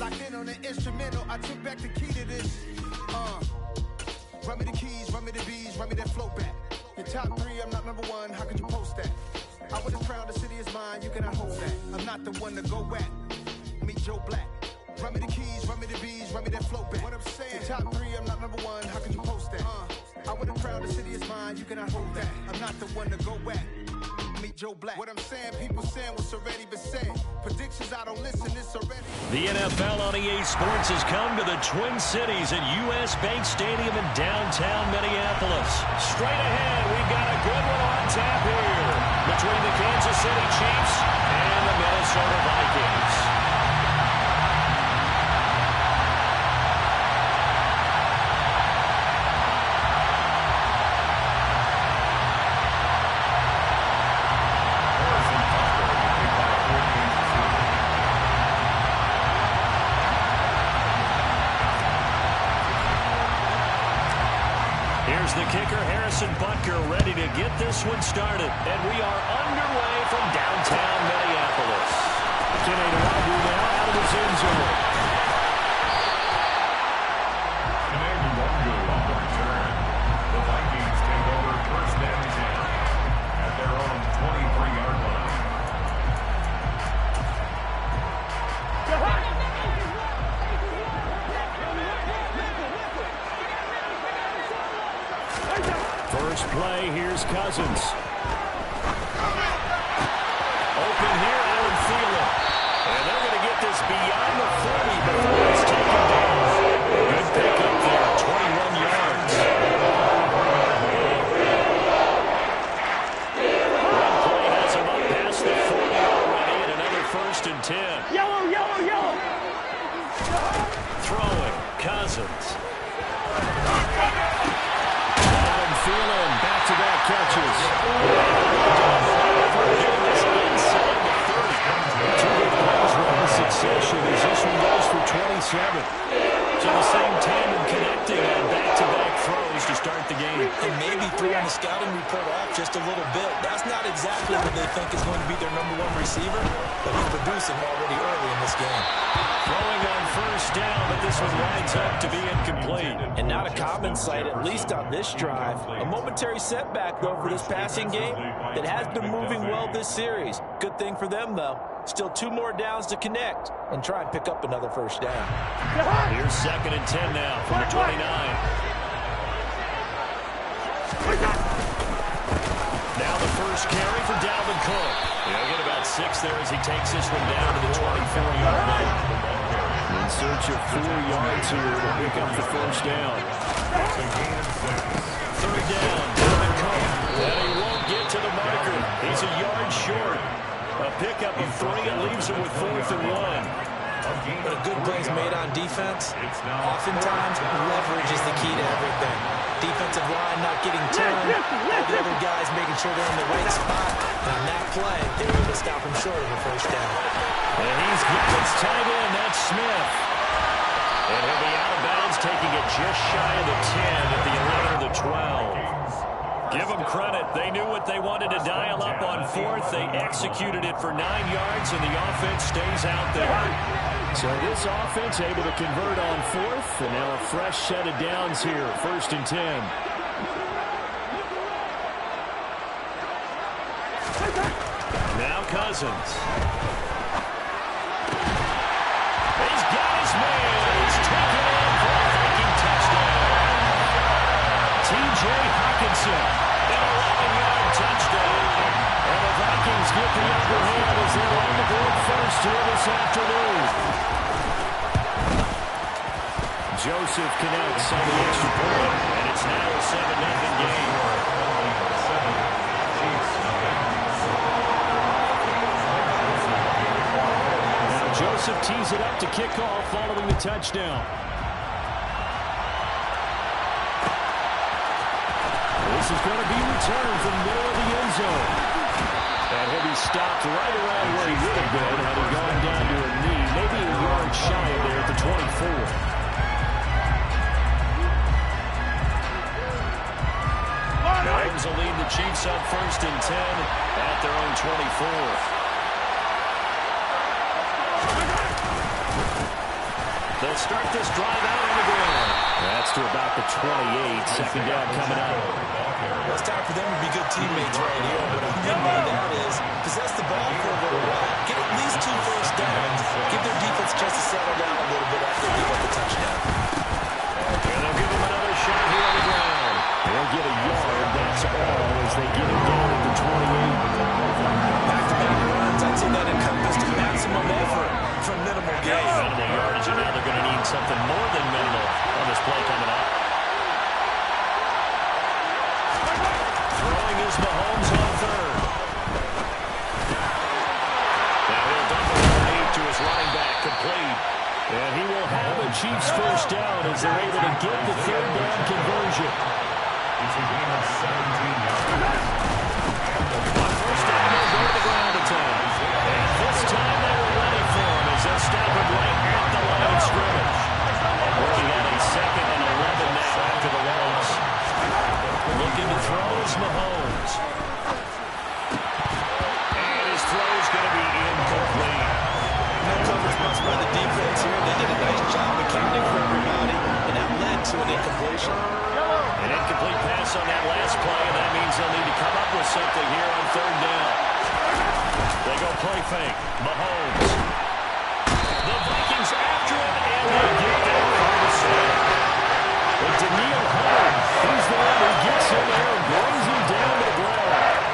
Locked in on the instrumental, I took back the key to this. Run me the keys, run me the bees, run me that flow back. Your top 3, I'm not number 1, how could you post that? I would have crowned the city is mine, you cannot hold that. I'm not the one to go at. Meet Joe Black. Run me the keys, run me the bees, run me that flow back. What I'm saying, your top 3, I'm not number 1, how could you post that? I would have crowned the city is mine, you cannot hold that. I'm not the one to go at. Meet Joe Black. What I'm saying, people saying what's already been said. Predictions, I don't listen, it's already. The NFL on EA Sports has come to the Twin Cities at US Bank Stadium in downtown Minneapolis. Straight ahead, we've got a good one on tap here between the Kansas City Chiefs and the Minnesota Vikings. The kicker, Harrison Butker, ready to get this one started. And we are underway from downtown Minneapolis. Kenny Nwangwu now out of his end zone. Kenny Nwangwu on the return. The Vikings take over first and 10 at their own 23-yard line. First play, here's Cousins. Open here, Allen Thielen. And they're going to get this beyond the 40 before it's taken down. Good pickup there, 21 yards. One play has him up past the 40 already, and another first and 10. Yellow, yellow, yellow. Throwing, Cousins. Thielen, back-to-back catches. Inside the 30. 2 big plays right in succession as this one goes for 27. So the same tandem connecting on back-to-back throws to start the game. And maybe throwing the scouting report off just a little bit. That's not exactly what they think is going to be their #1 receiver, but he's producing already early in this game. Throwing on first down, but this one winds up to be incomplete. And not a common sight, at least on this drive. A momentary setback, though, for this passing game that has been moving well this series. Good thing for them, though. Still 2 more downs to connect and try and pick up another first down. Here's 2nd and 10 now from the 29. Now the first carry for Dalvin Cook. He'll get about 6 there as he takes this one down to the 24-yard line. In search of 4 yards here to pick up the first down. 3rd down, Dalvin Cook. And he won't get to the marker. He's a yard short. A pickup of 3 and leaves him with 4th and 1. But a good play's made on defense. Oftentimes, leverage is the key to everything. Defensive line not getting turned. All the other guys making sure they're in the right spot. And on that play, they were able to stop him short of a first down. And he's got his tight end. That's Smith. And he'll be out of bounds, taking it just shy of the 10 at the 11 of the 12. Give them credit. They knew what they wanted to dial up on 4th. They executed it for 9 yards, and the offense stays out there. So this offense able to convert on 4th, and now a fresh set of downs here, 1st and 10. Now Cousins. He's got his man. He's taken in for a Viking touchdown. T.J. Hawkinson, an 11-yard touchdown. And the Vikings get the upper hand as they're on the board first here this afternoon. Joseph connects on the extra point, and it's now a 7-0 game. Now Joseph tees it up to kick off following the touchdown. This is going to be returned from the middle of the end zone. And he'll be stopped right around where he would have been had he gone down to a knee, maybe a yard shy of there at the 24. Lions will lead the Chiefs up 1st and 10 at their own 24. They'll start this drive out on the ground. That's to about the 28. Second down coming up. Well, it's time for them to be good teammates right here. What I mean by that is possess the ball for a little while, get at least 2 first downs, give their defense a chance to settle down a little bit after they give up the touchdown. And they'll give him another shot here on the ground. They'll get a yard, that's all, as they get him down at the 28. Back-to-back runs, I'd say that encompassed maximum effort from minimal gain. Minimal yardage, and now they're going to need something more than minimal on this play coming up. Throwing is Mahomes on third. Now he'll dump it right to his running back, complete. And he will have a Chiefs first down as they're able to get the third down conversion. It's a gain of 17 yards. On first down, they'll go to the ground attack. And this time they were ready for him as they'll stop him right at the line of scrimmage. Working on a 2nd and 11 now after the loss. Looking to throw is Mahomes. And his throw is going to be incomplete. No coverage must by the defense here. They did a nice job accounting for everybody, and that led to an incompletion. An incomplete pass on that last play, and that means they'll need to come up with something here on third down. They go play fake. Mahomes. The Vikings after him, and they get that for the sack. But Daniil Hunter, he's the one who gets in there and brings him down to the ground.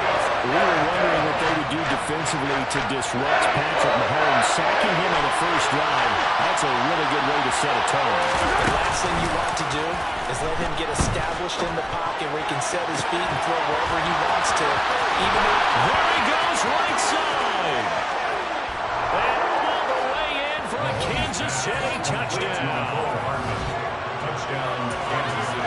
We were wondering what they would do defensively to disrupt Patrick Mahomes. Sacking him on the first drive, that's a really good way to set a tone. The last thing you want to do is let him get established in the pocket where he can set his feet and throw wherever he wants to. Even if there he goes, right side. And all the way in for a Kansas City touchdown.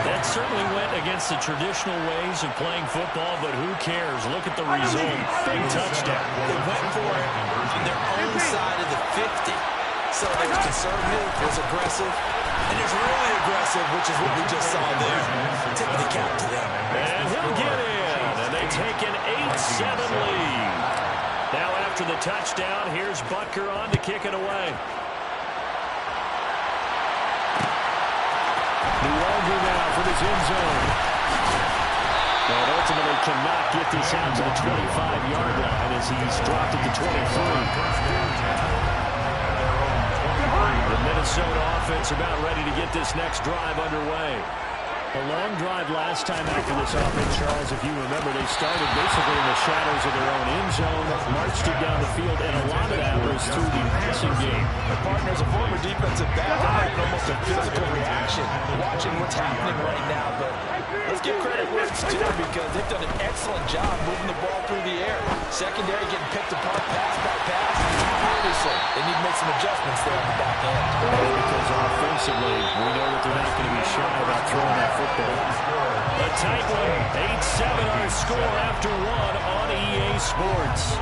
That certainly went against the traditional ways of playing football, but who cares? Look at the result. Big touchdown. they went for it on their own side of the 50. So they were conservative, was aggressive, and it's really aggressive, which is what we just saw there. Tip of the cap to them. And he'll get in, and they take an 8-7 lead. Now after the touchdown, here's Butker on to kick it away. Longer now for this end zone. But ultimately cannot get this out to the 25-yard line as he's dropped at the 23. The Minnesota offense about ready to get this next drive underway. A long drive last time out for this offense, Charles. If you remember, they started basically in the shadows of their own end zone, marched it down the field, and a lot of that was through the passing game. The partner is a former defensive back. I'm having almost a physical reaction watching what's happening right now. But let's give credit where it's due because they've done an excellent job moving the ball through the air. Secondary getting picked apart pass by pass. Obviously, they need to make some adjustments there on the back end. Because offensively, we know that they're not going to be shy about throwing that football. A tight one, 8-7 our score after one on EA Sports.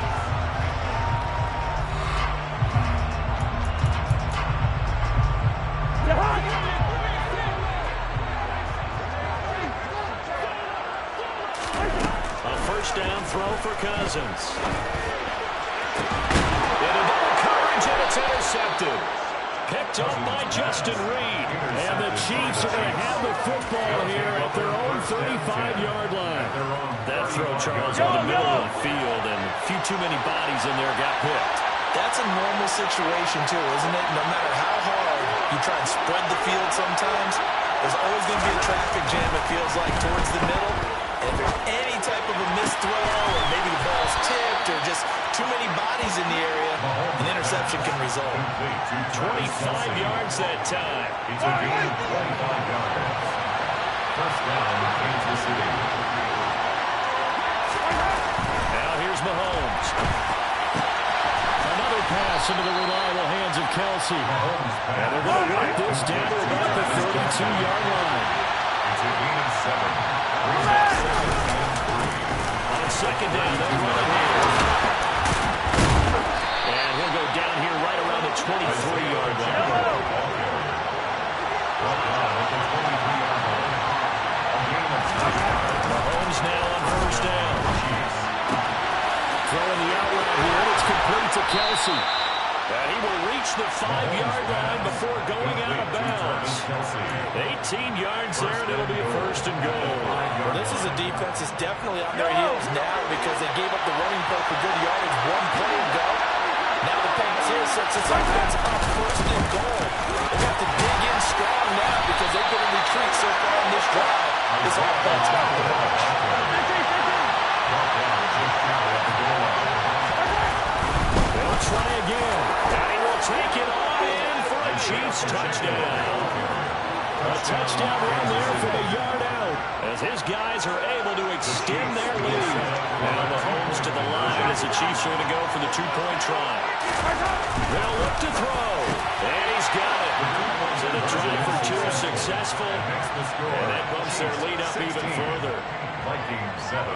A first down throw for Cousins. Into double coverage, and it's intercepted. Picked up by Justin Reed. And the Chiefs are going to have the football here at their own 35-yard line. That throw, Charles, on the middle of the field, and a few too many bodies in there got picked. That's a normal situation, too, isn't it? No matter how hard you try and spread the field sometimes, there's always going to be a traffic jam, it feels like, towards the middle. And if there's any type of a missed throw, or maybe the ball's tipped, or just too many bodies in the area, an interception can result. 25 yards that time. It's a gain of 25 yards. First down, Kansas City. Now here's Mahomes. Another pass into the reliable hands of Kelsey. And they're going to work this down to about the 32-yard line. It's a gain of 7. On second down, they'll run it here. And he'll go down here right around the 23-yard line. Mahomes now on first down. Throwing the out route here, and it's complete to Kelsey. And he will reach the 5-yard line before going out of bounds. 18 yards there, and it'll be a first and goal. Well, this is a defense that's definitely on their heels now because they gave up the running play for good yardage one play ago. Now the pass here sets this offense up first and goal. They have to dig in strong now because they've been in retreat so far in this drive. This offense got the march. They'll try again, and he will take it on in for a Chiefs touchdown. A touchdown run there from a yard out as his guys are able to extend their lead. Now Mahomes to the line as the Chiefs are going to go for the 2-point try. They'll look to throw, and he's got it. So the try for 2 successful, and that bumps their lead up even further. Vikings 7.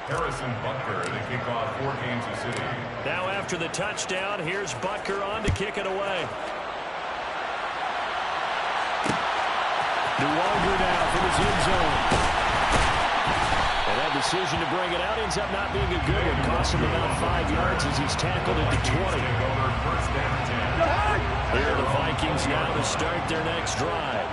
Harrison Butker to kick off for Kansas City. Now after the touchdown, here's Butker on to kick it away. Luongo now from his end zone. And that decision to bring it out ends up not being a good one. Cost him about 5 yards as he's tackled at the 20. Here are the Vikings now to start their next drive.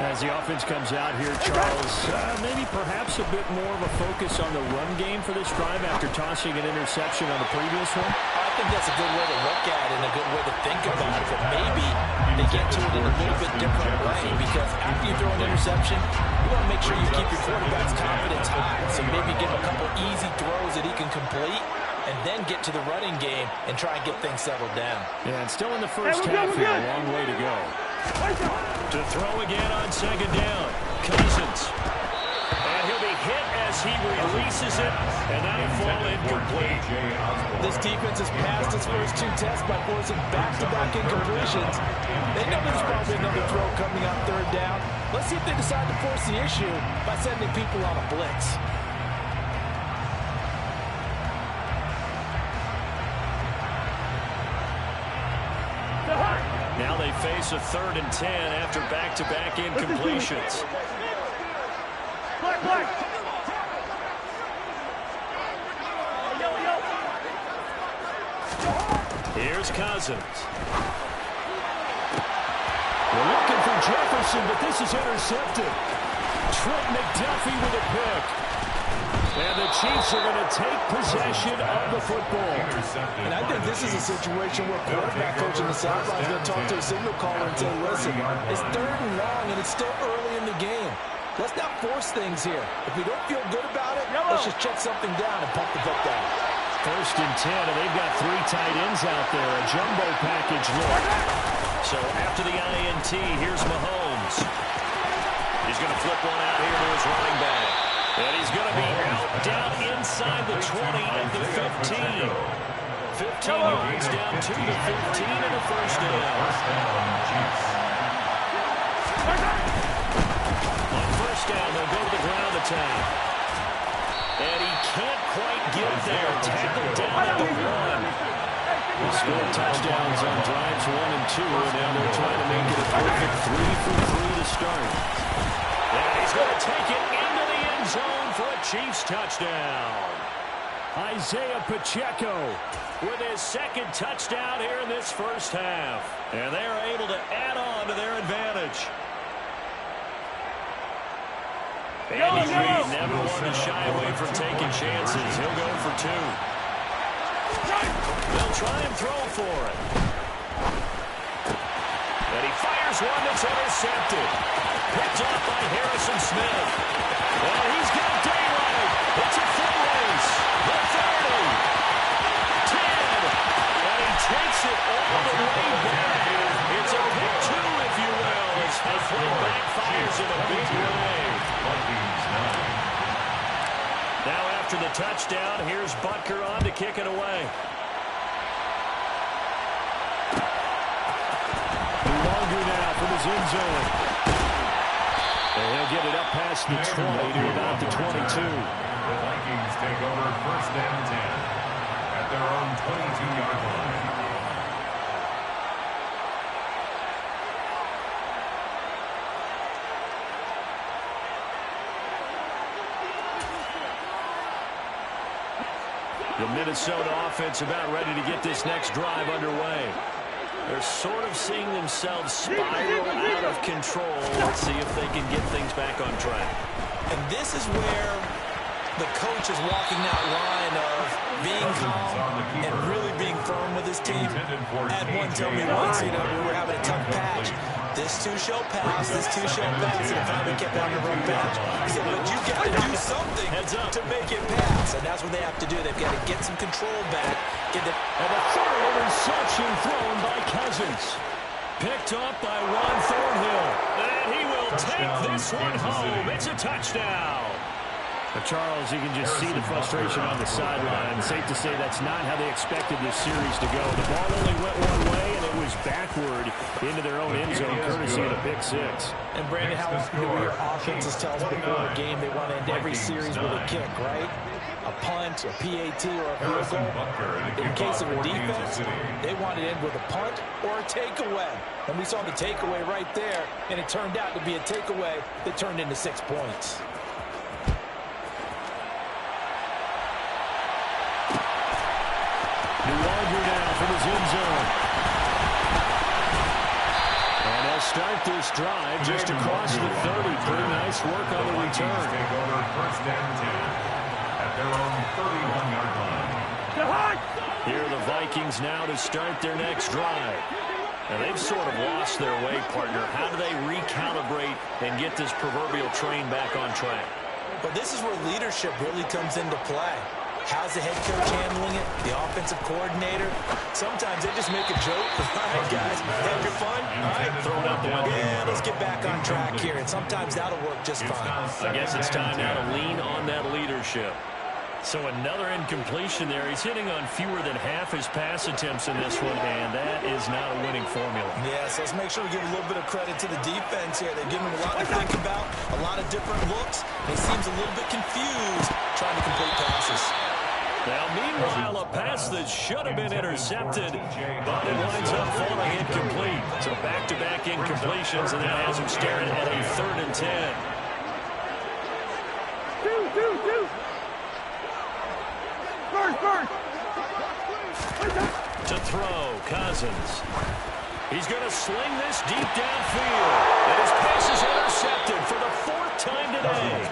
As the offense comes out here, Charles, maybe perhaps a bit more of a focus on the run game for this drive after tossing an interception on the previous one? I think that's a good way to look at it and a good way to think about it. But maybe they get to it in a little bit different way because after you throw an interception, you want to make sure you keep your quarterback's confidence high. So maybe give him a couple easy throws that he can complete and then get to the running game and try and get things settled down. Yeah, and still in the first half here, a long way to go. To throw again on second down, Cousins. And he'll be hit as he releases it, and that'll fall incomplete. This defense has passed its first 2 tests by forcing back-to-back incompletions. They know there's probably another throw coming on third down. Let's see if they decide to force the issue by sending people on a blitz. Now they face a 3rd and 10 after back-to-back incompletions. Here's Cousins. We're looking for Jefferson, but this is intercepted. Trent McDuffie with a pick. And the Chiefs are going to take possession of the football. And I think this is a situation where quarterback coach on the sideline is going to talk to a signal caller and say, listen, it's 3rd and long and it's still early in the game. Let's not force things here. If we don't feel good about it, let's just check something down and pump the football. 1st and 10, and they've got 3 tight ends out there. A jumbo package look. So after the INT, here's Mahomes. He's going to flip one out here to his running back. And he's going to be out down inside the 20 at the 15. 15 yards down to the 15 and a first down. On first down, they'll go to the ground attack. And he can't quite get there. Tackled down at the 1. They scored touchdowns on drives 1 and 2, and now they're trying to make it a perfect 3 for 3 to start. And he's going to take it into the end zone for a Chiefs touchdown. Isaiah Pacheco with his 2nd touchdown here in this first half. And they are able to add on to their advantage. Andy Reid never wanted to shy away from taking chances. He'll go for 2. They'll try and throw for it. And he fires one that's intercepted. Picked off by Harrison Smith. And he's got daylight. It's a full race. The 30. 10. And he takes it all the way back. It's a pick 2, if you will, as the play backfires in a big way. Now after the touchdown, here's Butker on to kick it away. Luongo now from his end zone. And he'll get it up past the 20 to about the 22. The Vikings take over 1st and 10 at their own 22-yard line. The Minnesota offense about ready to get this next drive underway. They're sort of seeing themselves spiral out of control. Let's see if they can get things back on track. And this is where the coach is walking that line of being calm and really being firm with his team. Had one tell me once, we were having a tough patch. This two shall pass, this two shall pass, and finally kept having a rough patch. He said, but you got to do something to make it pass, and that's what they have to do. They've got to get some control back. And a third interception thrown by Cousins. Picked up by Ron Thornhill. And he will take this one home. It's a touchdown. Charles, you can just see the frustration on the sideline. Safe to say that's not how they expected this series to go. The ball only went one way, and it was backward into their own end zone, courtesy of the pick six. And, Brandon, how often do your offenses tell us before a game they want to end every series with a kick, right? A punt, a PAT, or a field goal. In case of a defense, they want to end with a punt or a takeaway. And we saw the takeaway right there, and it turned out to be a takeaway that turned into 6 points. Longer now from his end zone. And they'll start this drive just across the 30. Pretty nice work on the return. Take over first and 10 at their own 31-yard line. Here are the Vikings now to start their next drive. Now they've sort of lost their way, partner. How do they recalibrate and get this proverbial train back on track? But this is where leadership really comes into play. How's the head coach handling it? The offensive coordinator? Sometimes they just make a joke. All right, guys, have your fun. All right, throw it out the window. Yeah, let's get back on track here. And sometimes that'll work just fine. I guess it's time now to lean on that leadership. So another incompletion there. He's hitting on fewer than half his pass attempts in this one, and that is not a winning formula. Yes, let's make sure we give a little bit of credit to the defense here. They've given him a lot to think about, a lot of different looks. He seems a little bit confused trying to complete passes. Now, meanwhile, a pass that should have been intercepted, but it winds up falling incomplete. So back-to-back incompletions, and that has him staring at a 3rd and 10. To throw, Cousins. He's going to sling this deep downfield. And his pass is intercepted for the 4th time today.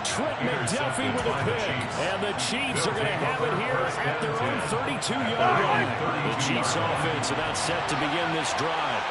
Trent McDuffie with a pick. And the Chiefs are going to have it here at their own 32-yard line. The Chiefs offense about set to begin this drive.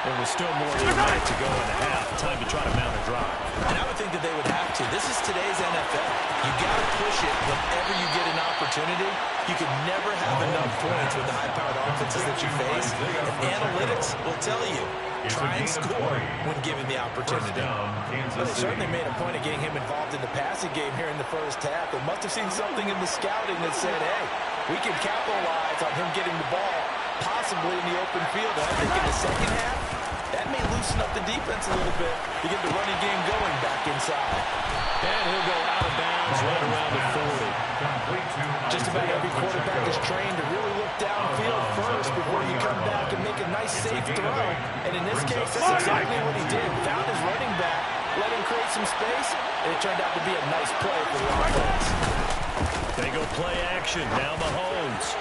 There was still more than a minute to go in the half. Time to try to mount a drive. And I would think that they would have to. This is today's NFL. You got to push it whenever you get an opportunity. You can never have enough points with the high-powered offenses that you face. And analytics will tell you, try and score when given the opportunity. But they certainly made a point of getting him involved in the passing game here in the first half. They must have seen something in the scouting that said, hey, we can capitalize on him getting the ball possibly in the open field. And I think in the second half, that may loosen up the defense a little bit to get the running game going back inside. And he'll go out of bounds right around the 40. Just about every quarterback is trained to really look downfield first before you come back and make a nice, safe throw. And in this case, that's exactly what he did. Found his running back, let him create some space, and it turned out to be a nice play for the offense. They go play action. Now Mahomes.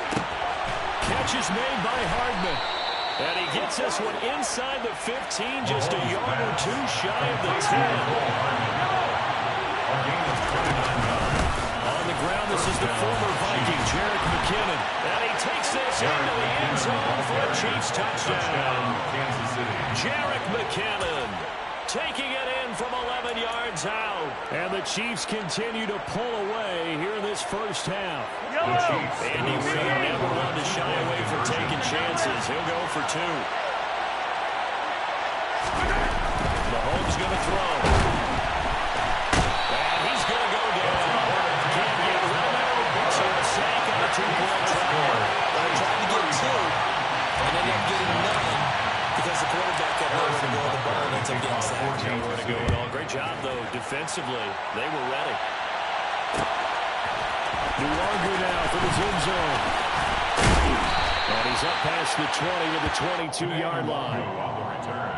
Catch is made by Hardman. And he gets this one inside the 15, just a yard or two shy of the 10. On the ground, this is the former Viking, Jerick McKinnon. And he takes this into the end zone for a Chiefs touchdown. Jerick McKinnon taking it in from 11 yards out. And the Chiefs continue to pull away here in this first half. Andy Reid never wanted to shy away from taking chances. He'll go for 2. Mahomes going to throw. And he's going to go down. Can't get Romero. Gets a sack on a 2-point try. They tried to get 2, and ended up getting none because the quarterback got nowhere to go with the ball and ends up getting sacked. Nowhere to go at all. Great job, though, defensively. They were ready. Longer now from his end zone. And he's up past the 20 to the 22-yard line. On the return,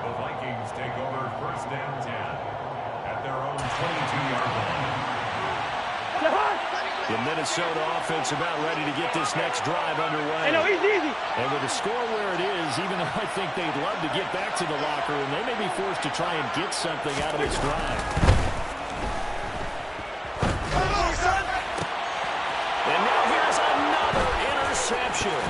the Vikings take over first and 10 at their own 22-yard line. The Minnesota offense about ready to get this next drive underway. Easy. And with the score where it is, even though I think they'd love to get back to the locker room, they may be forced to try and get something out of this drive. And now here's another interception.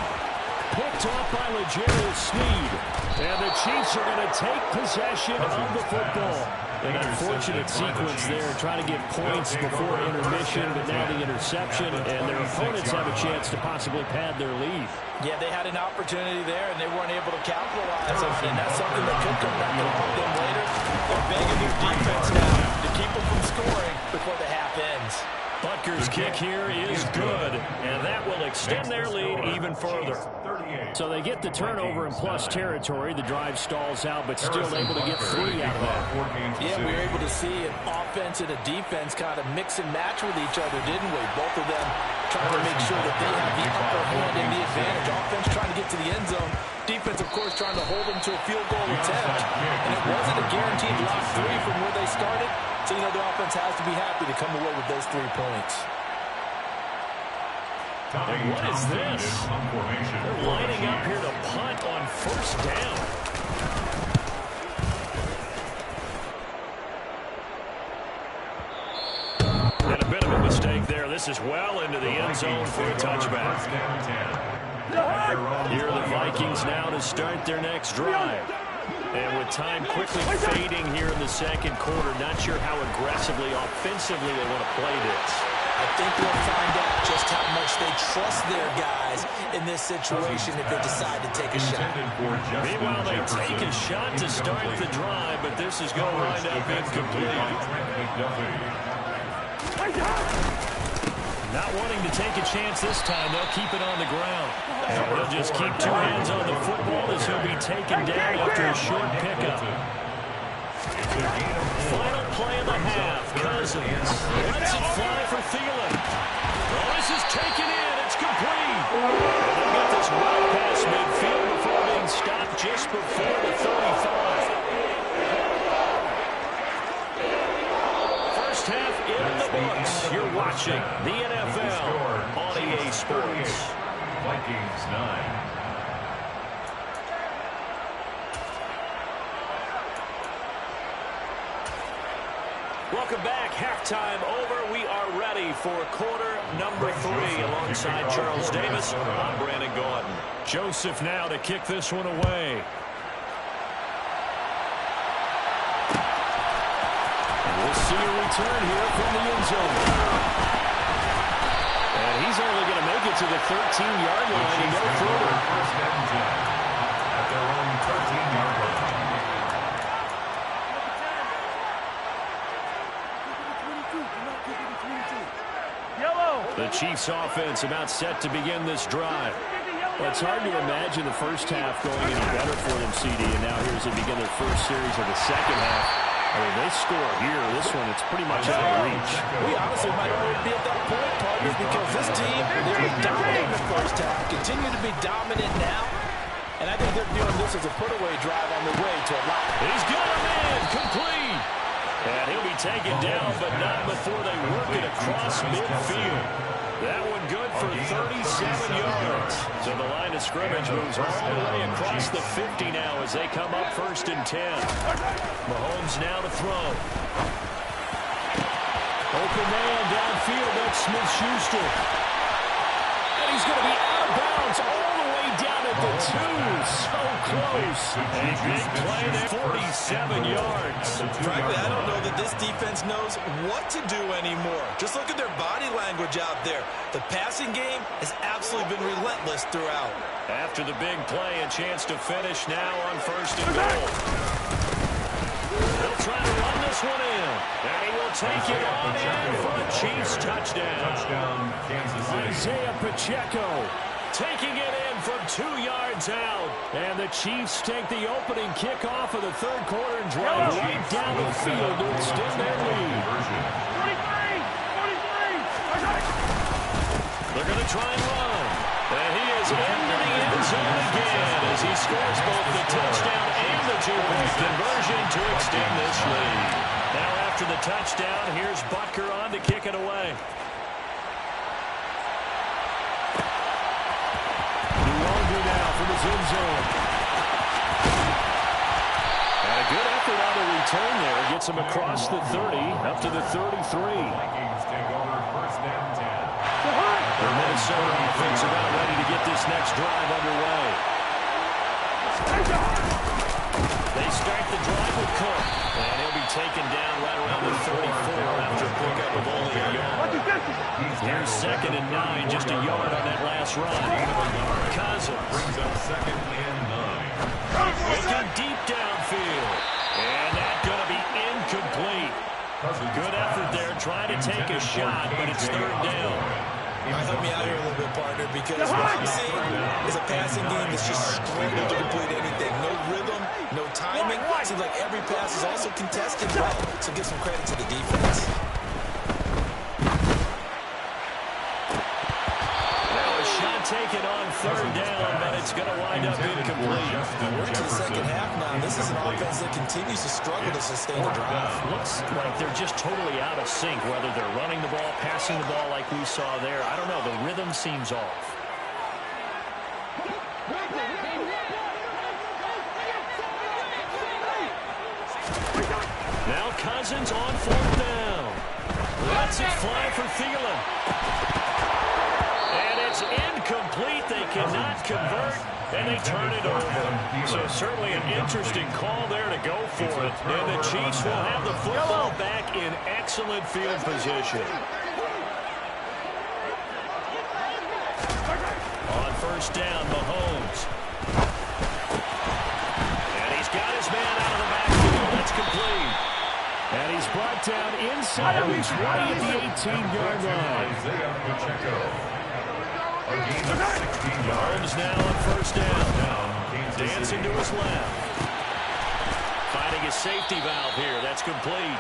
Picked off by L'Jarius Sneed. And the Chiefs are going to take possession of the football. An unfortunate sequence there, trying to get points before intermission, but now the interception, and their opponents have a chance to possibly pad their lead. Yeah, they had an opportunity there, and they weren't able to capitalize on it, and that's something that could come back and haunt them later. They're begging their defense now to keep them from scoring before the half ends. Butker's kick here is good, and that will extend their lead even further. So they get the turnover in plus territory. The drive stalls out, but still able to get 3 out of that. Yeah, we were able to see an offense and a defense kind of mix and match with each other, didn't we? Both of them trying to make sure that they have the upper hand and the advantage. Offense trying to get to the end zone. Defense, of course, trying to hold them to a field goal attempt. And it wasn't a guaranteed lock 3 from where they started. So, you know, the offense has to be happy to come away with those 3 points. And what is this? They're lining up here to punt on first down. And a bit of a mistake there. This is well into the end zone for a touchback. Here are the Vikings now to start their next drive. And with time quickly fading here in the second quarter, not sure how aggressively, offensively they want to play this. I think we'll find out just how much they trust their guys in this situation if they decide to take a shot. Meanwhile, they take a shot to start the drive, but this is going to wind up incomplete. Not wanting to take a chance this time, they'll keep it on the ground. And they'll just keep 2 hands on the football as he'll be taken down after a short pickup. Final play of the half. Cousins lets it fly for Thielen. Oh, this is taken in. It's complete. And they'll get this right past midfield before being stopped just before the 35. First half in the books. You're watching the NFL on EA Sports. Vikings 9. Welcome back. Halftime over. We are ready for quarter number 3. Alongside Charles Davis, I'm Brandon Gordon. Joseph now to kick this one away. And we'll see a return here from the end zone. And he's only going to make it to the 13-yard line and go further. At their own 13-yard line. The Chiefs offense about set to begin this drive. Well, it's hard to imagine the first half going any better for them, CD, and now here's they begin their first series of the second half. I mean, they score here. This one, it's pretty much out of reach. We honestly might already be at that point, partners, because this team, they were dominant in the first half, continue to be dominant now, and I think they're viewing this as a put-away drive on their way to a lock. He's got a man, complete. And he'll be taken down, but not before they work it across midfield. That one good for 37 yards. So the line of scrimmage moves all the way across the 50 now as they come up 1st and 10. Mahomes now to throw. Open man downfield. That's Smith-Schuster. And he's going to be out of bounds all the way down at the 2. So close. A big play there. 47 yards. Frankly, I don't know that this defense knows what to do anymore. Just look at their body language out there. The passing game has absolutely been relentless throughout. After the big play, a chance to finish now on 1st and goal. They'll try to run this one in. And he will take it on in for a Chiefs touchdown. Touchdown, Kansas City. Isaiah Pacheco taking it in from 2 yards out. And the Chiefs take the opening kickoff of the third quarter and drive right down the field to extend their lead. 43. They're going to try and run. And he is into the end zone again as he scores both the touchdown and the 2-point conversion to extend this lead. Now after the touchdown, here's Butker on to kick it away. end zone. And a good effort on the return there. Gets him across the 30, up to the 33. Vikings take over first down 10. The Minnesota defense about ready to get this next drive underway. They start the drive with Cook. And he'll be taken down right around the 34 after a pickup of only a yard. Here's 2nd and 9, just a yard on that last run. Cousins Brings up 2nd and 9. looking deep downfield. And that's going to be incomplete. Good effort there, trying to take a shot, but it's 3rd down. Help me out here a little bit, partner, because what I'm seeing is a passing game that's just struggling to complete anything. No rhythm, no timing. Seems like every pass is also contested well, so give some credit to the defense. Now a shot taken on 3rd down, but it's going to wind up incomplete. We're into the second half now. This is an offense that continues to struggle to sustain a drive. Looks like they're just totally out of sync, whether they're running the ball, passing the ball like we saw there. I don't know. The rhythm seems off. Now Cousins on 4th down. Lets it fly for Thielen. And it's incomplete. They cannot convert, and they turn it over. So certainly an interesting call there to go for it. And the Chiefs will have the football back in excellent field position. On 1st down, Mahomes. And he's got his man out of the backfield. That's complete. And he's brought down inside of his 20 at the 18-yard line. Isaiah Pacheco. Mahomes now on 1st down. Dancing to his left. Finding a safety valve here. That's complete.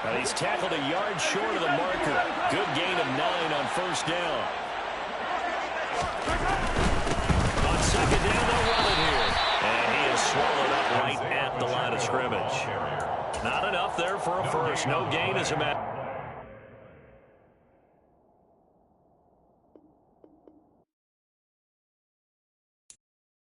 And he's tackled a yard short of the marker. Good gain of 9 on 1st down. On 2nd down, they'll run it here. And he is swallowed up right at the line of scrimmage. Not enough there for a first. No gain as a matter.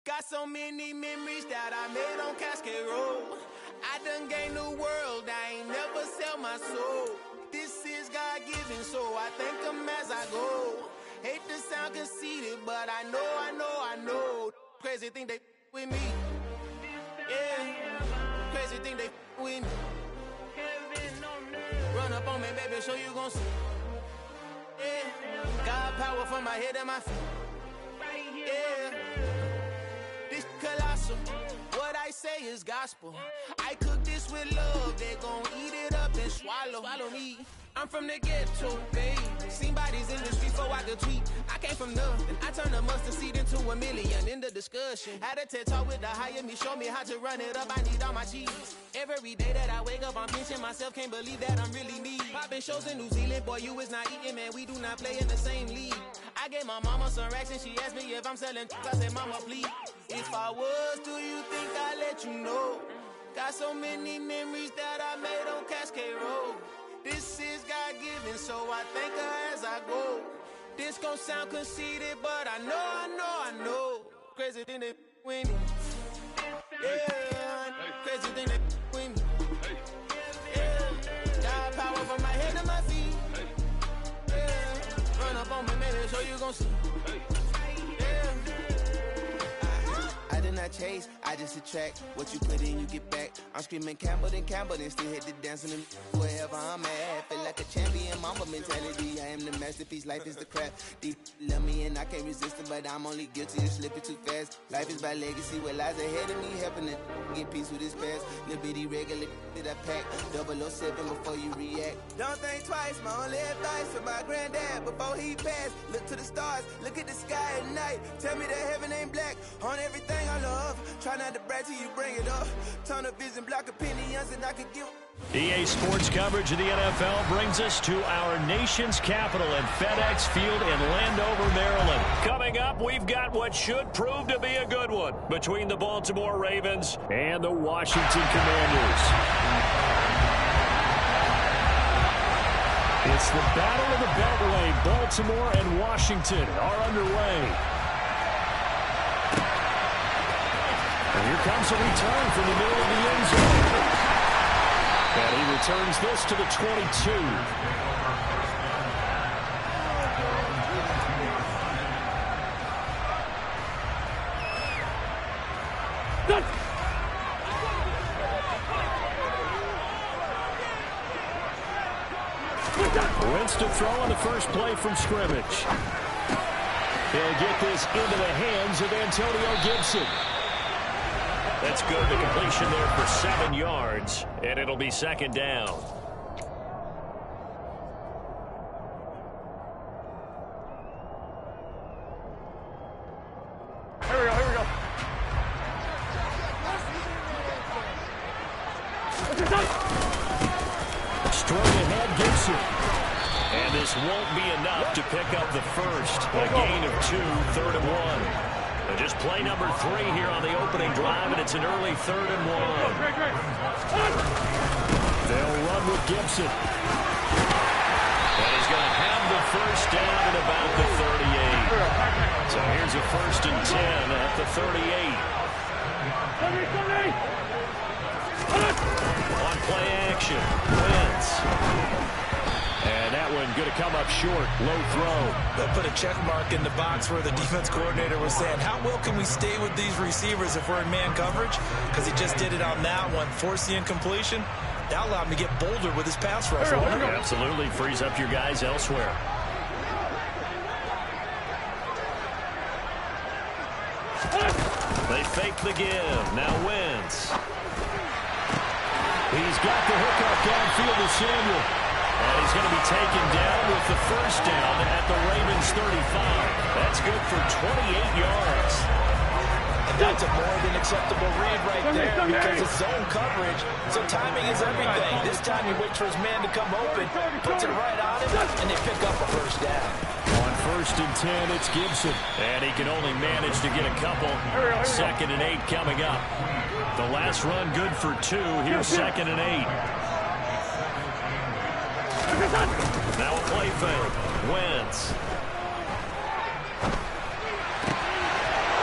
Got so many memories that I made on Cascade Road. I done gained the world, I ain't never sell my soul. This is God-given, so I thank him as I go. Hate to sound conceited, but I know. Crazy thing they with me. Yeah, crazy thing they with me. Run up on me, baby, so you gon' see. Yeah, God power from my head and my feet. Yeah. Colossal, what I say is gospel. I cook this with love, they gon' eat it up and swallow me. I'm from the ghetto, babe. Seen bodies in the streets before I could tweet. I came from nothing, I turned a mustard seed into a million. In the discussion, had a TED talk with the higher me, show me how to run it up. I need all my cheese. Every day that I wake up, I'm pinching myself, can't believe that I'm really me. Popping shows in New Zealand, boy, you is not eating, man. We do not play in the same league. I gave my mama some racks and she asked me if I'm selling. I said, mama, please. If I was, do you think I'd let you know? Got so many memories that I made on Cascade Road. This is God-given, so I thank her as I go. This gon' sound conceited, but I know. Crazy thing they with me. Yeah, crazy thing they with me. Yeah, got power from my head to my feet. Yeah, run up on me, maybe, so you gon' see. I did not chase, I just attract. What you put in, you get back. I'm screaming Campbell, then still hit the dancing and wherever I'm at. Feel like a champion, mama mentality. I am the masterpiece, life is the crap. Deep love me and I can't resist it, but I'm only guilty of slipping too fast. Life is by legacy, what lies ahead of me, helping to get peace with this past. Little bitty regular that I pack. 007 before you react. Don't think twice, my only advice for my granddad before he passed. Look to the stars, look at the sky at night. Tell me that heaven ain't black on everything I love. Try not to brag till you bring it up. Tunnel vision, block opinions, and I could give. EA Sports coverage of the NFL brings us to our nation's capital at FedEx Field in Landover, Maryland. Coming up, we've got what should prove to be a good one between the Baltimore Ravens and the Washington Commanders. It's the Battle of the Beltway. Baltimore and Washington are underway. Here comes a return from the middle of the end zone. And he returns this to the 22. Wentz to throw on the first play from scrimmage. He'll get this into the hands of Antonio Gibson. That's good. The completion there for 7 yards, and it'll be second down. Here we go. Straight ahead, Gibson. And this won't be enough to pick up the first. A gain of 2, 3rd and 1. And just play number 3 here on the opening drive, and it's an early 3rd and 1. They'll run with Gibson. And he's going to have the first down at about the 38. So here's a 1st and 10 at the 38. On play action, Wentz. And that one going to come up short, low throw. They'll put a check mark in the box where the defense coordinator was saying, how well can we stay with these receivers if we're in man coverage? Because he just did it on that one, forced the incompletion. That allowed him to get bolder with his pass rush. Absolutely frees up your guys elsewhere. They fake the give. Now Wentz. He's got the hookup downfield to Samuel. And he's going to be taken down with the first down at the Ravens 35. That's good for 28 yards. And that's a more than acceptable read right there because it's zone coverage, so timing is everything. This time he waits for his man to come open, puts it right on him, and they pick up a first down. On 1st and 10, it's Gibson. And he can only manage to get a couple. 2nd and 8 coming up. The last run good for 2. Here's 2nd and 8. Now a play fake. Wentz.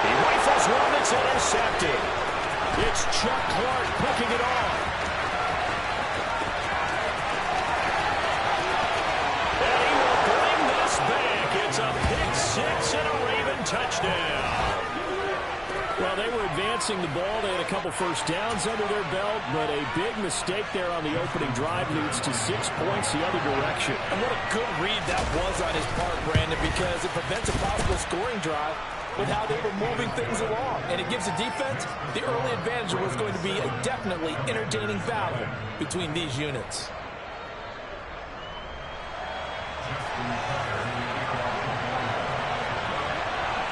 He rifles one that's intercepted. It's Chuck Clark picking it off. And he will bring this back. It's a pick 6 and a Raven touchdown. Well, they were advancing the ball. They had a couple first downs under their belt, but a big mistake there on the opening drive leads to 6 points the other direction. And what a good read that was on his part, Brandon, because it prevents a possible scoring drive with how they were moving things along. And it gives the defense the early advantage of what's going to be a definitely entertaining battle between these units.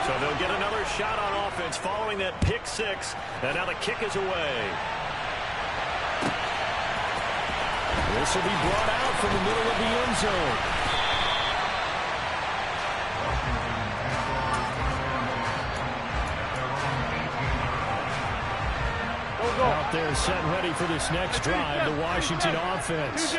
So they'll get another shot on offense following that pick 6. And now the kick is away. This will be brought out from the middle of the end zone. Out there set ready for this next drive, the Washington offense.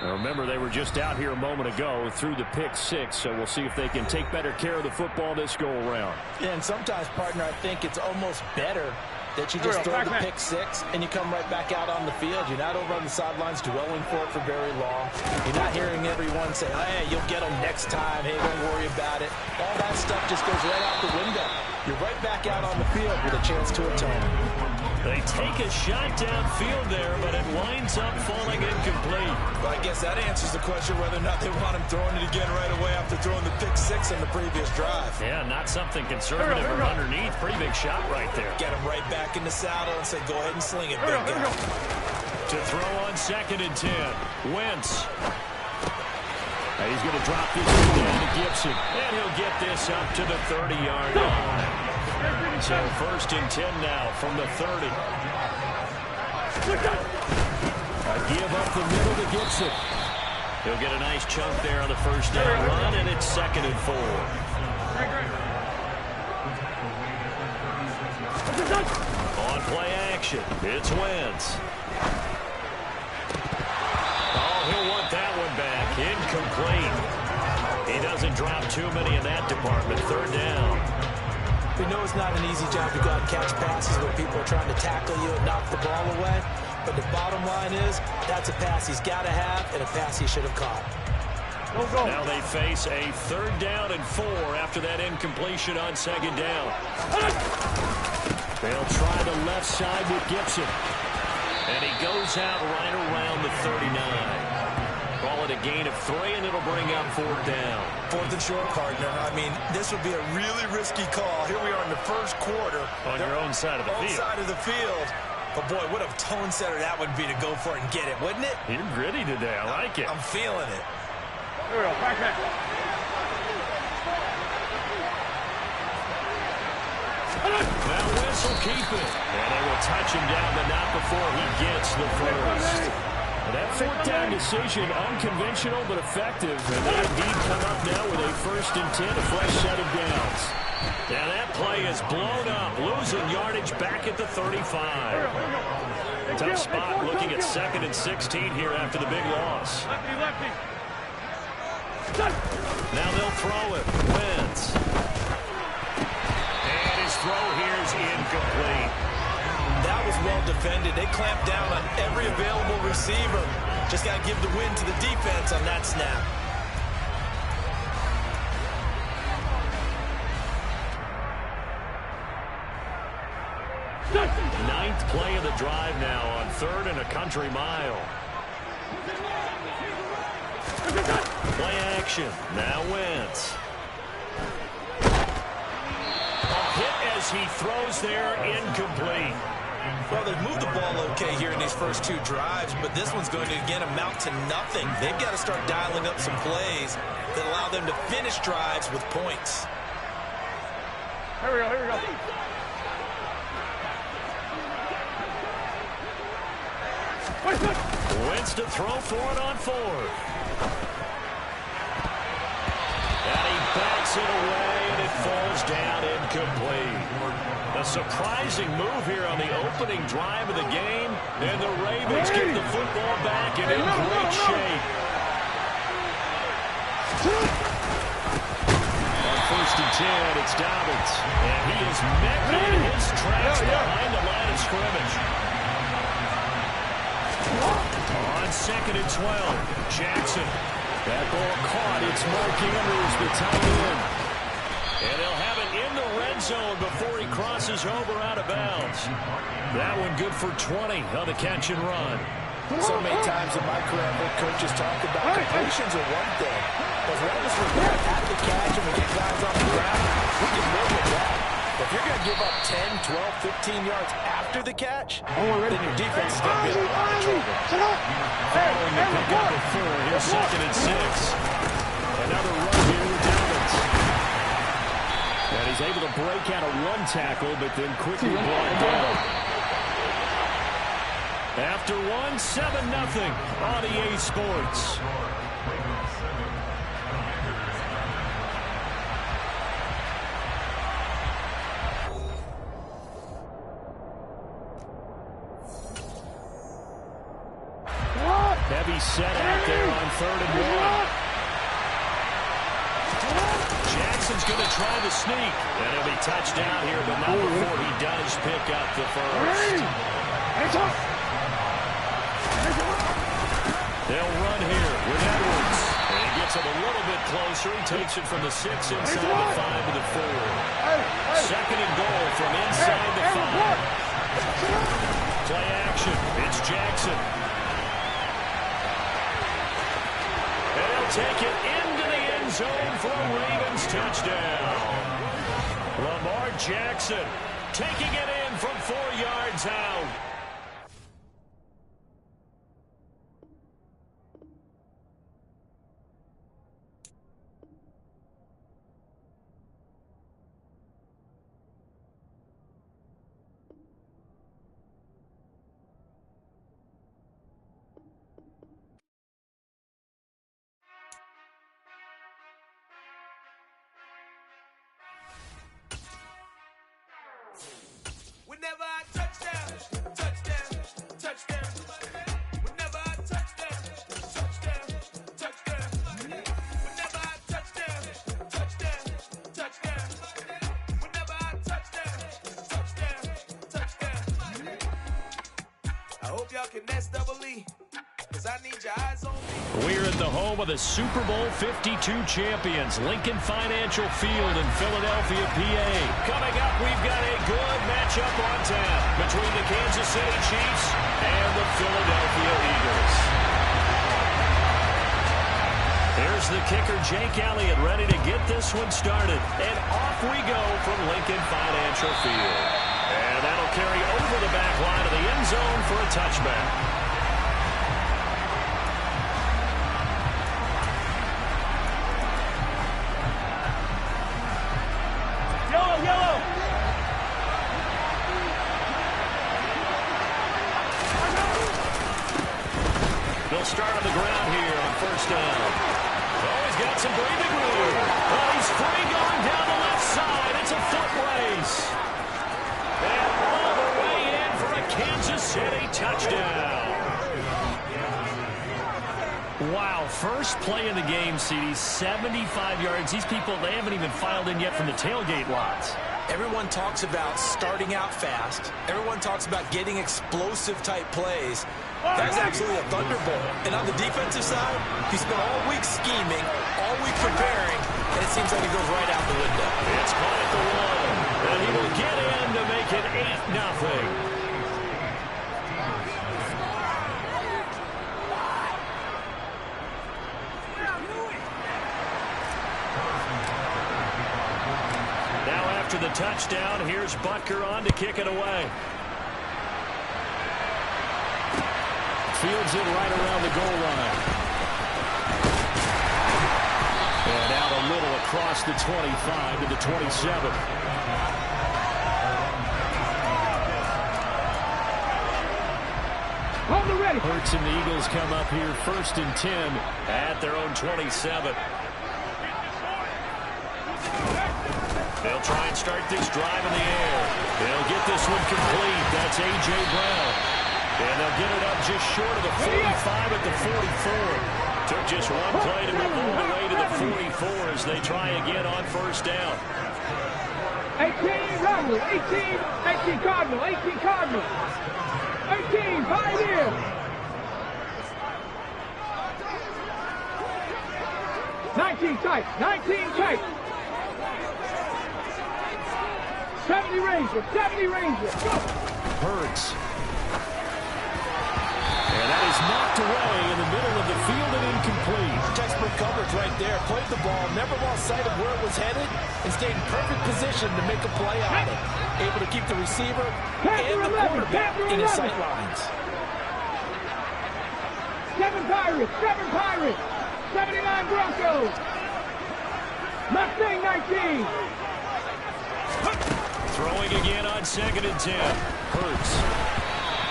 Now remember, they were just out here a moment ago through the pick 6, so we'll see if they can take better care of the football this go-around. Yeah, and sometimes, partner, I think it's almost better that you just throw the pick 6 and you come right back out on the field. You're not over on the sidelines dwelling for it for very long. You're not hearing everyone say, hey, you'll get them next time. Hey, don't worry about it. All that stuff just goes right out the window. You're right back out on the field with a chance to atone. They take a shot downfield there, but it winds up falling incomplete. Well, I guess that answers the question whether or not they want him throwing it again right away after throwing the pick 6 on the previous drive. Yeah, not something conservative or underneath. Pretty big shot right there. Get him right back in the saddle and say, go ahead and sling it, big guy. To throw on 2nd and 10. Wentz. And he's going to drop this down to Gibson. And he'll get this up to the 30-yard line. So 1st and 10 now from the 30. A give up the middle to Gibson. He'll get a nice chunk there on the first down run, and it's 2nd and 4. On play action, it's Wentz. Oh, he'll want that one back. Incomplete. He doesn't drop too many in that department. 3rd down. We know it's not an easy job to go out and catch passes where people are trying to tackle you and knock the ball away. But the bottom line is, that's a pass he's got to have and a pass he should have caught. Now they face a 3rd down and 4 after that incompletion on 2nd down. They'll try the left side with Gibson. And he goes out right around the 39. Call it a gain of 3, and it'll bring up 4th down. 4th and short, partner. I mean, this would be a really risky call. Here we are in the first quarter. On your own side of the field. Side of the field. But, boy, what a tone setter that would be to go for it and get it, wouldn't it? You're gritty today. I like it. I'm feeling it. Here we go. Back. Now Wentz will keep it. And they will touch him down, but not before he gets the first. That 4th down decision, unconventional but effective. And they indeed come up now with a 1st and 10, a fresh set of downs. Now that play is blown up, losing yardage back at the 35. Tough spot looking at 2nd and 16 here after the big loss. Lefty. Now they'll throw it. Wentz. And his throw here is incomplete. That was well defended. They clamped down on every available receiver. Just got to give the win to the defense on that snap. Ninth play of the drive now on 3rd and a country mile. Play action. Now Wentz. A hit as he throws there, incomplete. Well, they've moved the ball okay here in these first 2 drives, but this one's going to, again, amount to nothing. They've got to start dialing up some plays that allow them to finish drives with points. Here we go. Wentz to throw for it on 4th. And he backs it away, and it falls down incomplete. A surprising move here on the opening drive of the game, and the Ravens get the football back and in great shape. On 1st and 10, it's Dobbins, and he is met in his tracks behind the line of scrimmage. On 2nd and 12, Jackson. That ball caught. It's Mark Andrews, the tight end. And they'll have it in the red zone before he crosses over out of bounds. That one good for 20 on the catch and run. So many times in my career, I've heard coaches talk about completions are one thing. But as long as we're there at the catch and we get guys on the ground, we can live with that. But if you're going to give up 10, 12, 15 yards after the catch, then your defense is going to be in a lot of trouble. Following the pick up of 4, here's 2nd and 6. Another run here with Dobbins. And he's able to break out of 1 tackle, but then quickly brought down. After 1, 7-0 on EA Sports. Heavy set out there on 3rd and 1. Jackson's going to try the sneak. And he'll be touched down here, but not before he does pick up the first. They'll run here with Edwards. And he gets it a little bit closer. He takes it from the 6 inside the 5 to the 4. 2nd and goal from inside the 5. Play action. It's Jackson. Take it into the end zone for a Ravens touchdown. Lamar Jackson taking it in from 4 yards out. Whenever I touch down, hope y'all can nest double E. Cause I need your eyes on me. We're at the home of the Super Bowl 52 champions, Lincoln Financial Field in Philadelphia, PA. Coming up, we've got a good matchup on tap between the Kansas City Chiefs and the Philadelphia Eagles. Here's the kicker, Jake Elliott, ready to get this one started. And off we go from Lincoln Financial Field. And that'll carry over the back line of the end zone for a touchback. They'll start on the ground here on first down. Oh, he's got some breathing room. Oh, he's free going down the left side. It's a foot race. And all the way in for a Kansas City touchdown. Wow, first play in the game, CD, 75 yards. These people, they haven't even filed in yet from the tailgate lots. Everyone talks about starting out fast. Everyone talks about getting explosive-type plays. That's absolutely a thunderbolt. And on the defensive side, he spent all week scheming, all week preparing, and it seems like it goes right out the window. It's caught at the one, and he will get in to make it 8-0. After the touchdown, here's Butker on to kick it away. Fields it right around the goal line. And out a little across the 25 to the 27. Hold it ready. Hurts and the Eagles come up here 1st and 10 at their own 27. They'll try and start this drive in the air. They'll get this one complete. That's A.J. Brown. And they'll get it up just short of the 45 at the 44. Took just one play to move all the way to the 44 as they try again on first down. 18 Rebel, 18 Cardinal, 18 Cardinal. 18 Pioneer. 19 tight, 19 tight. 70 Ranger, 70 Ranger. Go. Hurts. And that is knocked away in the middle of the field and incomplete. Textbook coverage right there. Played the ball, never lost sight of where it was headed, and stayed in perfect position to make a play on it. Able to keep the receiver and the quarterback in his sight lines. 7 Pirates, 79 Broncos. Mustang 19. Throwing again on 2nd and 10. Hurts.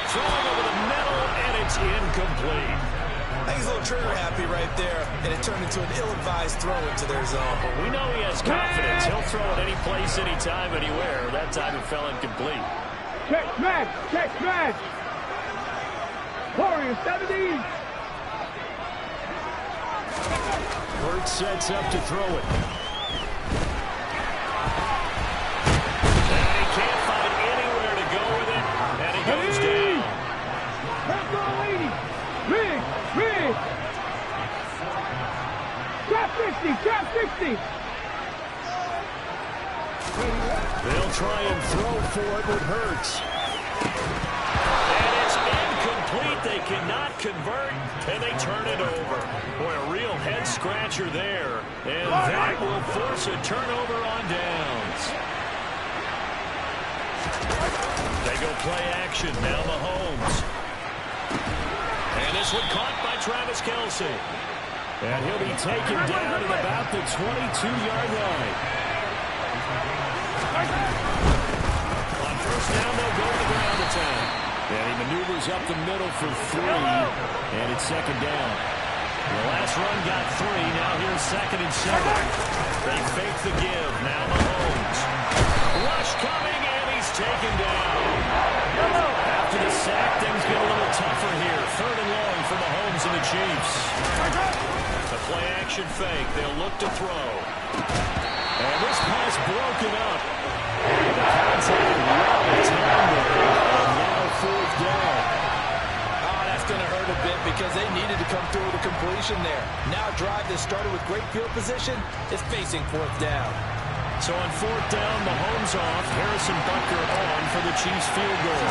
Throwing over the middle, and it's incomplete. I think he's a little trigger happy right there, and it turned into an ill-advised throw into their zone. We know he has confidence. He'll throw it any place, anytime, anywhere. That time it fell incomplete. Check smash, check smash. Warriors 70. Hurts sets up to throw it. Can't find anywhere to go with it, and he goes down. Rig. Trap 60. They'll try and throw for it with Hurts. And it's incomplete. They cannot convert, and they turn it over. Boy, a real head-scratcher there. And that will force a turnover on downs. They go play action. Now Mahomes. And this one caught by Travis Kelce. And he'll be taken down at about the 22-yard line. On first down, they'll go to the ground attack. And he maneuvers up the middle for 3. And it's 2nd down. The last run got 3. Now here's 2nd and 7. They fake the give. Now Mahomes. Rush coming, and he's taken down. After the sack, things get a little tougher here. 3rd and long for Mahomes and the Chiefs. The play-action fake. They'll look to throw. And this pass broken up. And the contact well timed there. And now 4th down. because they needed to come through with a completion there. Now a drive that started with great field position is facing fourth down. So on fourth down, Mahomes off, Harrison Butker on for the Chiefs field goal.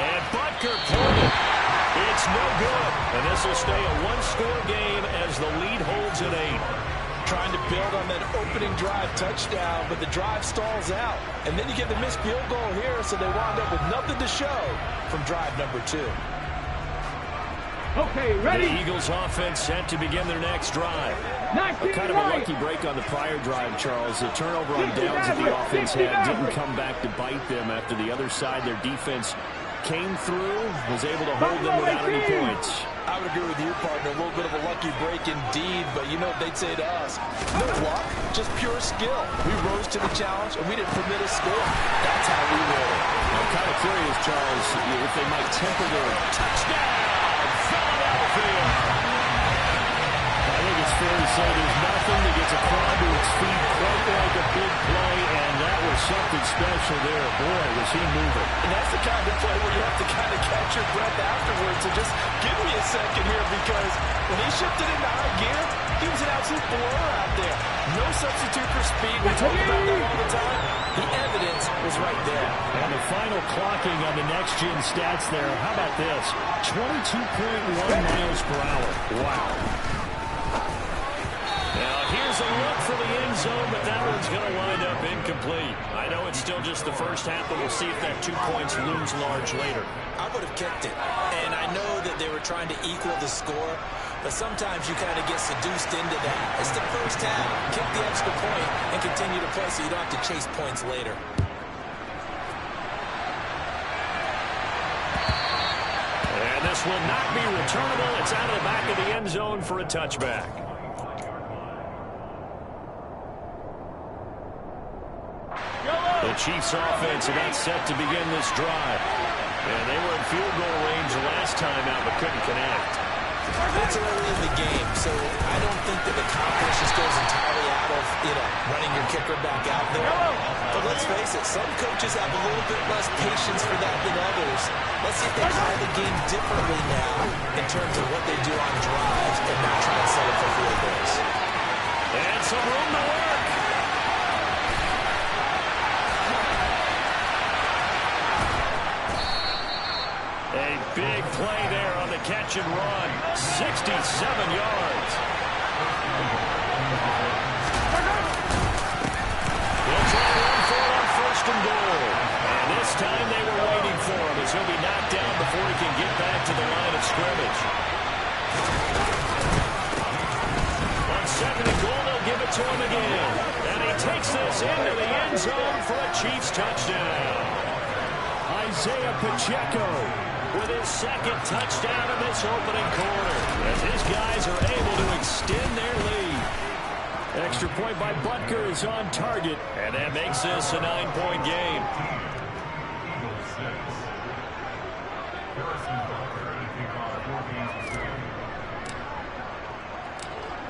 And Butker pulled it. It's no good. And this will stay a one-score game as the lead holds at 8. Trying to build on that opening drive touchdown, but the drive stalls out. And then you get the missed field goal here, so they wound up with nothing to show from drive number 2. Okay, ready? The Eagles offense set to begin their next drive. Kind of a lucky break on the prior drive, Charles. The turnover on downs that the offense had didn't come back to bite them after the other side. Their defense came through, was able to hold them without any points. I would agree with you, partner. A little bit of a lucky break indeed, but you know what they'd say to us? No luck, just pure skill. We rose to the challenge, and we didn't permit a score. That's how we roll. I'm kind of curious, Charles, if they might temper their touchdown. Fell down the field. I think it's fair to say there's nothing that gets a crowd to its feet quite like a big play, and that was something special there. Boy, was he moving. And that's the kind of play where you have to kind of catch your breath afterwards. So just give me a second here, because when he shifted into high gear, he was an absolute blower out there. No substitute for speed. We talk about that all the time. The evidence was right there. And the final clocking on the next-gen stats there. How about this? 22.1 miles per hour. Wow. Now, here's a look for the end zone, but that one's going to wind up incomplete. I know it's still just the first half, but we'll see if that 2 points looms large later. I would have kicked it. And I know that they were trying to equal the score, but sometimes you kind of get seduced into that. It's the first half. Kick the extra point and continue to play so you don't have to chase points later. And this will not be returnable. It's out of the back of the end zone for a touchback. The Chiefs offense about set to begin this drive. And they were in field goal range last time out, but couldn't connect. It's early in the game, so I don't think that the confidence just goes entirely out of, running your kicker back out there. But let's face it, some coaches have a little bit less patience for that than others. Let's see if they call the game differently now in terms of what they do on drives and not try to settle for field goals. And some room to work. A big play there on the catch and run. 67 yards. They'll try to run for it on first and goal. And this time they were waiting for him as he'll be knocked down before he can get back to the line of scrimmage. On second and goal, they'll give it to him again. And he takes this into the end zone for a Chiefs touchdown. Isaiah Pacheco with his second touchdown in this opening quarter, as his guys are able to extend their lead. Extra point by Butker is on target, and that makes this a 9-point game.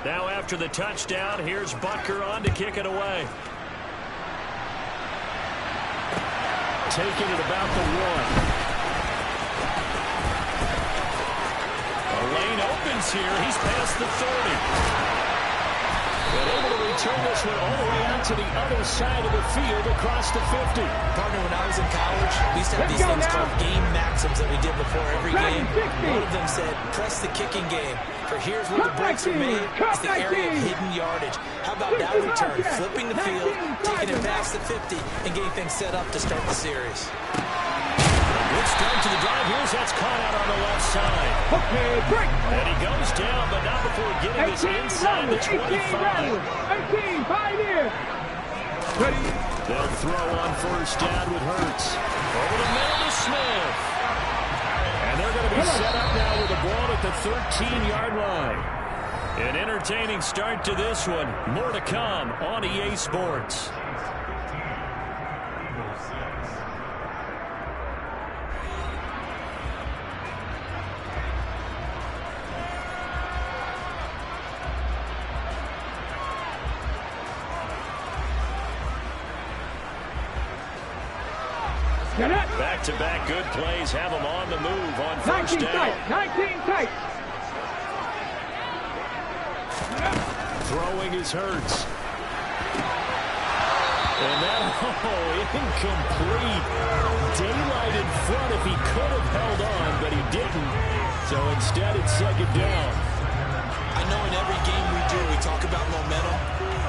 Now after the touchdown, here's Butker on to kick it away. Taking it about the 1. Lane opens here. He's past the 30. And able to return this one all the way out to the other side of the field across the 50. Partner, when I was in college, we used to have these things called game maxims that we did before every game. One of them said, press the kicking game. For here's where the breaks are made. It's the area of hidden yardage. How about that return? Flipping the field, taking it past the 50, and getting things set up to start the series. Good start to the drive. Here's that's caught out on the left side. Okay, break. And he goes down, but not before getting this inside the 25. 18, 5 here. Ready. They'll throw on first down with Hurts. Over the middle to Smith. And they're going to be set up now with the ball at the 13-yard line. An entertaining start to this one. More to come on EA Sports. Get it. Back-to-back good plays have them on the move on first 19 down. tight. 19 tight. Throwing is Hurts. And that, incomplete. Daylight in front if he could have held on, but he didn't. So instead, it's second down. I know in every game we do, we talk about momentum.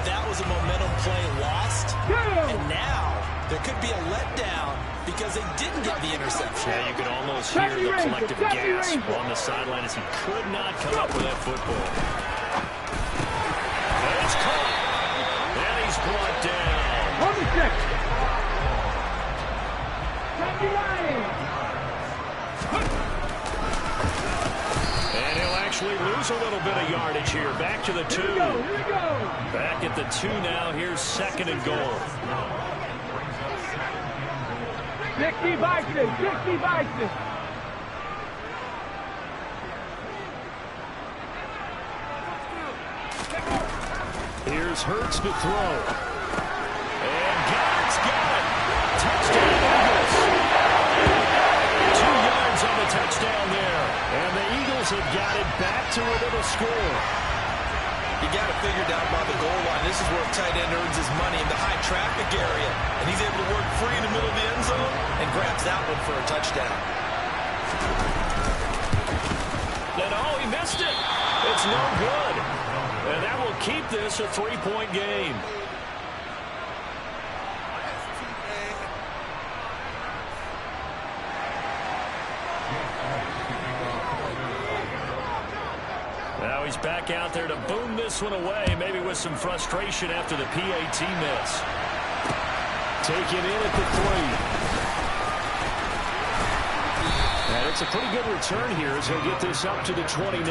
That was a momentum play lost. And now there could be a letdown because they didn't get the interception. Yeah, you could almost hear the collective gasp on the sideline as he could not come up with that football. And it's caught. And he's brought down. On the 6. 79. And he'll actually lose a little bit of yardage here. Back to the 2. Here we go. Back at the 2 now. Here's second and goal. 60 Vikings. 60 Vikings. Here's Hurts to throw. And God's got it. Touchdown Eagles. 2 yards on the touchdown there. And the Eagles have got it back to a little score. You got to figure down by the goal line. This is where a tight end earns his money in the high traffic area. And he's able to work free in the middle of the end zone and grabs that one for a touchdown. And oh, he missed it. It's no good. And that will keep this a 3-point game. Now he's back out there to boom this one away, maybe with some frustration after the PAT miss. Taken in at the 3. And it's a pretty good return here as he'll get this up to the 29.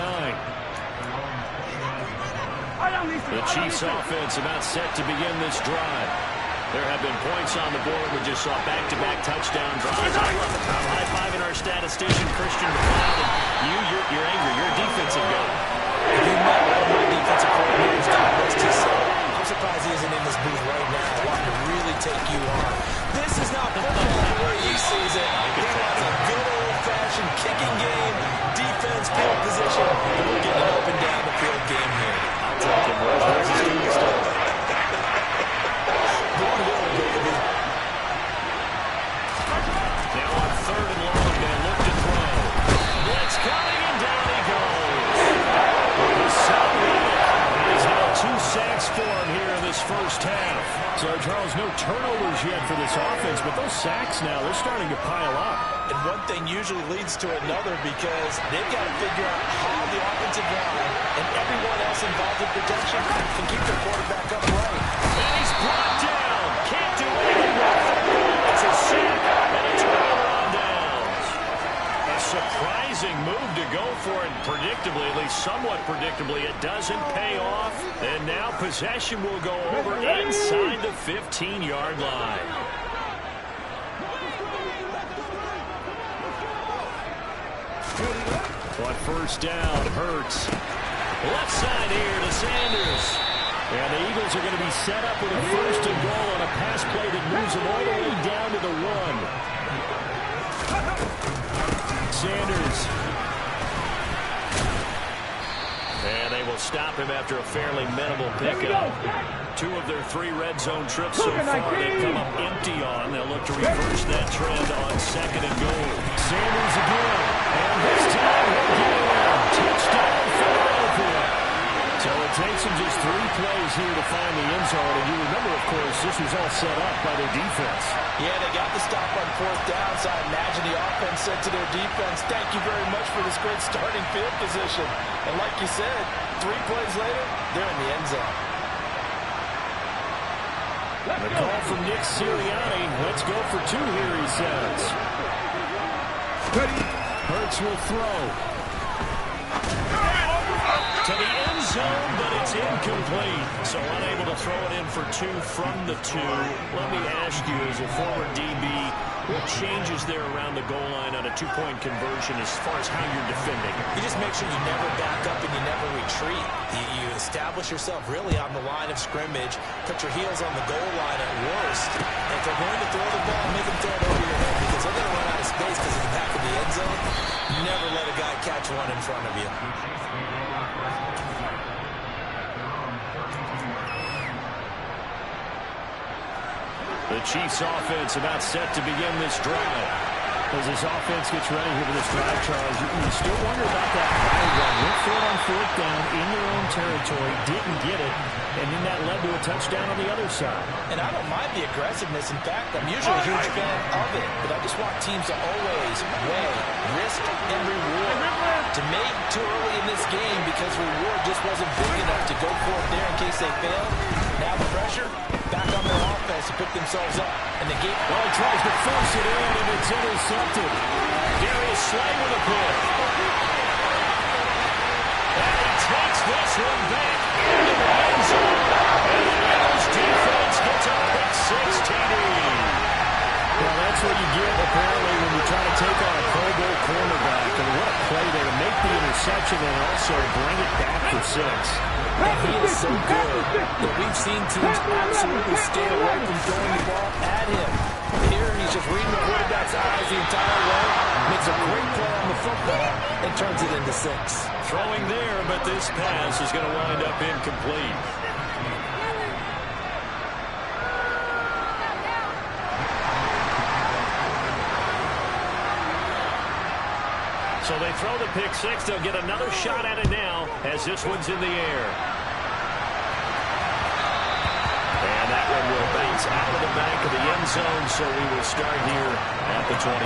The Chiefs offense about set to begin this drive. There have been points on the board. We just saw back-to-back touchdown drives. I love it. I'm high-fiving our statistician, Christian McLeod. You're angry. You're a defensive guy. If you met one of my defensive coordinators, God rest his soul, I'm surprised he isn't in this booth right now. I want him to really take you on. This is not football the way he sees it. He wants a good old-fashioned kicking game, defense, field position, and we're getting an up and down the field game here. I'll take him. Where's Moses doing this stuff? Going well, baby. Now on 3rd and long, they look to throw. Blitz coming, and down he goes. He's had 2 sacks for him here in this first half. So, Charles, no turnovers yet for this offense, but those sacks now, they're starting to pile up. And one thing usually leads to another because they've got to figure out how the offensive line and everyone else involved in protection can keep their quarterback upright. And he's brought down. Can't do anything with it. It's a sack, and it's runner on downs. A surprising move to go for it predictably, at least somewhat predictably. It doesn't pay off. And now possession will go over inside the 15-yard line. On first down, Hurts. Left side here to Sanders. And the Eagles are going to be set up with a first and goal on a pass play that moves them all the way down to the 1. Sanders. And they will stop him after a fairly minimal pickup. 2 of their 3 red zone trips so far they've come up empty on. They'll look to reverse that trend on second and goal. Sanders again. And this time he'll get it. Touchdown Philadelphia. So it takes them just 3 plays here to find the end zone. And you remember, of course, this was all set up by their defense. Yeah, they got the stop on 4th down, so I imagine the offense said to their defense, thank you very much for this great starting field position. And like you said, 3 plays later, they're in the end zone. The call from Nick Sirianni. Let's go for 2 here, he says. Hurts will throw. To the end zone, but it's incomplete. So unable to throw it in for 2 from the 2. Let me ask you, as a former DB, what changes there around the goal line on a 2-point conversion as far as how you're defending? You just make sure you never back up and you never retreat. You establish yourself really on the line of scrimmage, put your heels on the goal line at worst. And if they're going to throw the ball, make them throw it over your head, they're going to run out of space because of the back of the end zone. Never let a guy catch one in front of you. The Chiefs offense about set to begin this drive. As this offense gets ready here for this drive, Charles, you still wonder about that fire run. Went for it on fourth down in their own territory, didn't get it, and then that led to a touchdown on the other side. And I don't mind the aggressiveness. In fact, I'm usually a huge fan of it, but I just want teams to always weigh risk and reward. To make too early in this game because reward just wasn't big enough to go for it there in case they failed. Now the pressure back on their offense to pick themselves up. And the game tries to force it in, and it's intercepted. Darius Slay with a pick. And he takes this one back into the end zone. And the Eagles defense gets a pick six TD. Well, that's what you get, apparently, when you try to take on a Pro Bowl cornerback. And what a play there to make the interception and also bring it back for six. And he is so good that we've seen teams absolutely stay away from throwing the ball at him. Here, he's just reading the quarterback's eyes the entire way, makes a great play on the football, and turns it into six. Throwing there, but this pass is going to wind up incomplete. So they throw the pick six. They'll get another shot at it now as this one's in the air. And that one will bounce out of the back of the end zone, so we will start here at the 25.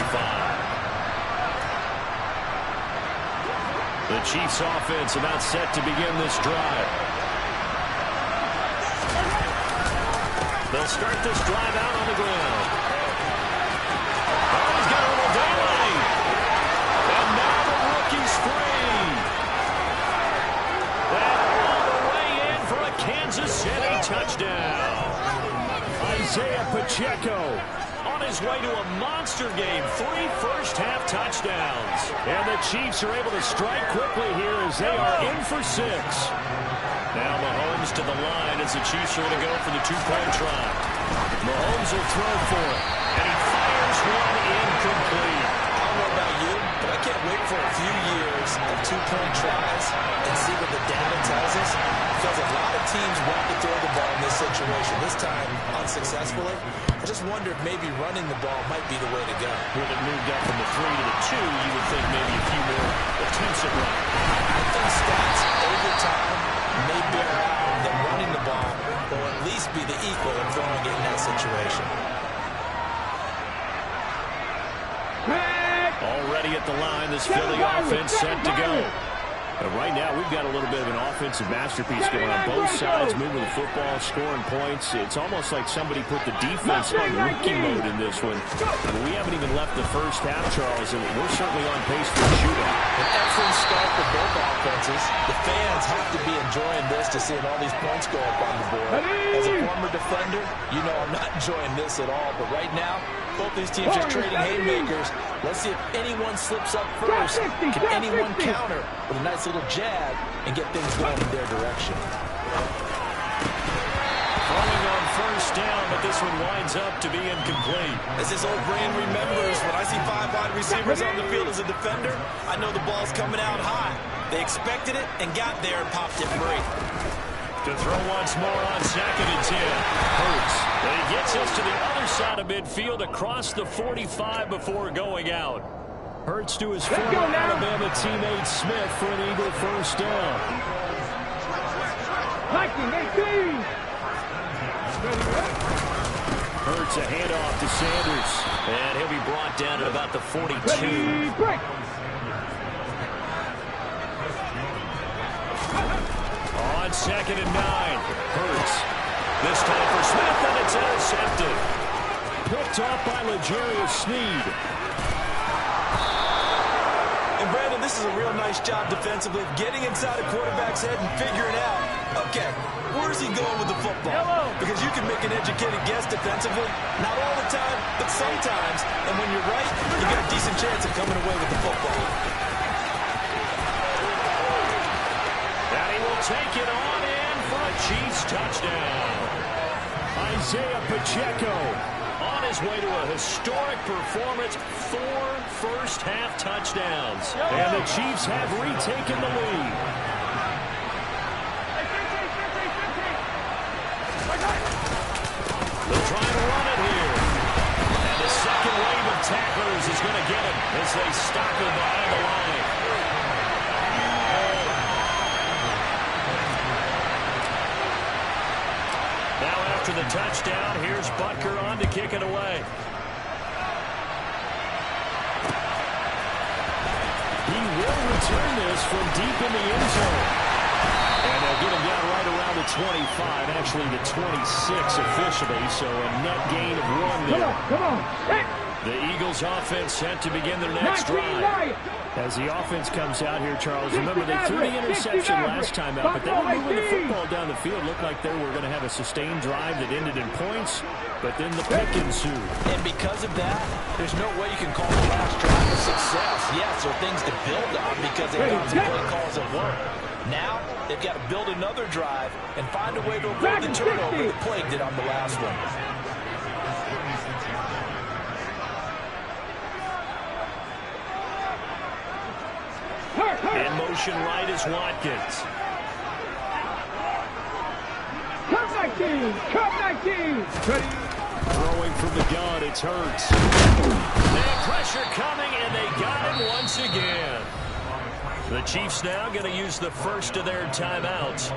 The Chiefs offense about set to begin this drive. They'll start this drive out on the ground. Oh, he's got a little daylight. And now the rookie's free. And all the way in for a Kansas City touchdown. Isaiah Pacheco on his way to a monster game. 3 first-half touchdowns. And the Chiefs are able to strike quickly here as they are in for 6. Now Mahomes to the line as the Chiefs are going to go for the two-point try. Mahomes will throw for it. And he fires one incomplete. I don't know about you, but I can't wait for a few years of two-point tries and see what the data tells us. Because a lot of teams want to throw the ball in this situation. This time, unsuccessfully. I just wonder if maybe running the ball might be the way to go. With it moved up from the 3 to the 2, you would think maybe a few more attempts at running. I think stats over time may bear out that running the ball will at least be the equal of throwing it in that situation. Already at the line, this Philly offense set to go. But right now, we've got a little bit of an offensive masterpiece going on. Both sides moving the football, scoring points. It's almost like somebody put the defense on rookie mode in this one. I mean, we haven't even left the first half, Charles, and we're certainly on pace for a shootout. An excellent start for both offenses. The fans have to be enjoying this to seeing all these points go up on the board. As a former defender, you know I'm not enjoying this at all. But right now, both these teams are trading haymakers. Let's see if anyone slips up first. Can anyone counter with a nice little jab and get things going in their direction? Throwing on first down, but this one winds up to be incomplete. As this old brain remembers, when I see 5 wide receivers on the field as a defender, I know the ball's coming out high. They expected it and got there and popped it free. To throw once more on 2nd and 10. Hurts. And he gets us to the other side of midfield across the 45 before going out. Hurts to his former Alabama teammate Smith for an Eagle first down. Hurts a handoff to Sanders. And he'll be brought down at about the 42. On 2nd and 9. Hurts. This time for Smith, and it's intercepted. Picked off by L'Jarius Sneed. And Brandon, this is a real nice job defensively, getting inside a quarterback's head and figuring out, okay, where's he going with the football? Because you can make an educated guess defensively, not all the time, but sometimes. And when you're right, you got a decent chance of coming away with the football. And he will take it on in for a Chiefs touchdown. Isaiah Pacheco. On his way to a historic performance, 4 first-half touchdowns. And the Chiefs have retaken the lead. They'll try to run it here. And the second wave of tacklers is going to get him as they stop him behind the line. Now after the touchdown, here's Butker on to kick it away. He will return this from deep in the end zone. And they'll get him down right around the 25, actually the 26 officially, so a net gain of 1 there. Come on. Hey. The Eagles offense set to begin their next drive. As the offense comes out here, Charles, remember they threw the interception last time out, but they were moving the football down the field. Looked like they were going to have a sustained drive that ended in points, but then the pick ensued. And because of that, there's no way you can call the last drive a success. Yes, there are things to build on because they got some play calls at work. Now, they've got to build another drive and find a way to avoid the turnover the plague did on the last one. In motion right is Watkins. Come 19. Throwing from the gun, it's Hurts. And pressure coming, and they got him once again. The Chiefs now going to use the first of their timeouts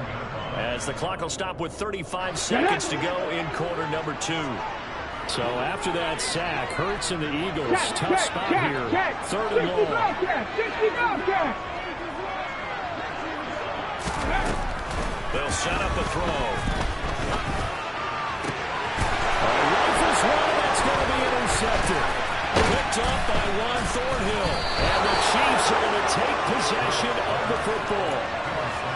as the clock will stop with 35 seconds to go in quarter number 2. So after that sack, Hurts and the Eagles, tough spot here. 3rd and long. They'll set up a throw. Rifles one, that's going to be intercepted. Picked up by Juan Thornhill. And the Chiefs are going to take possession of the football.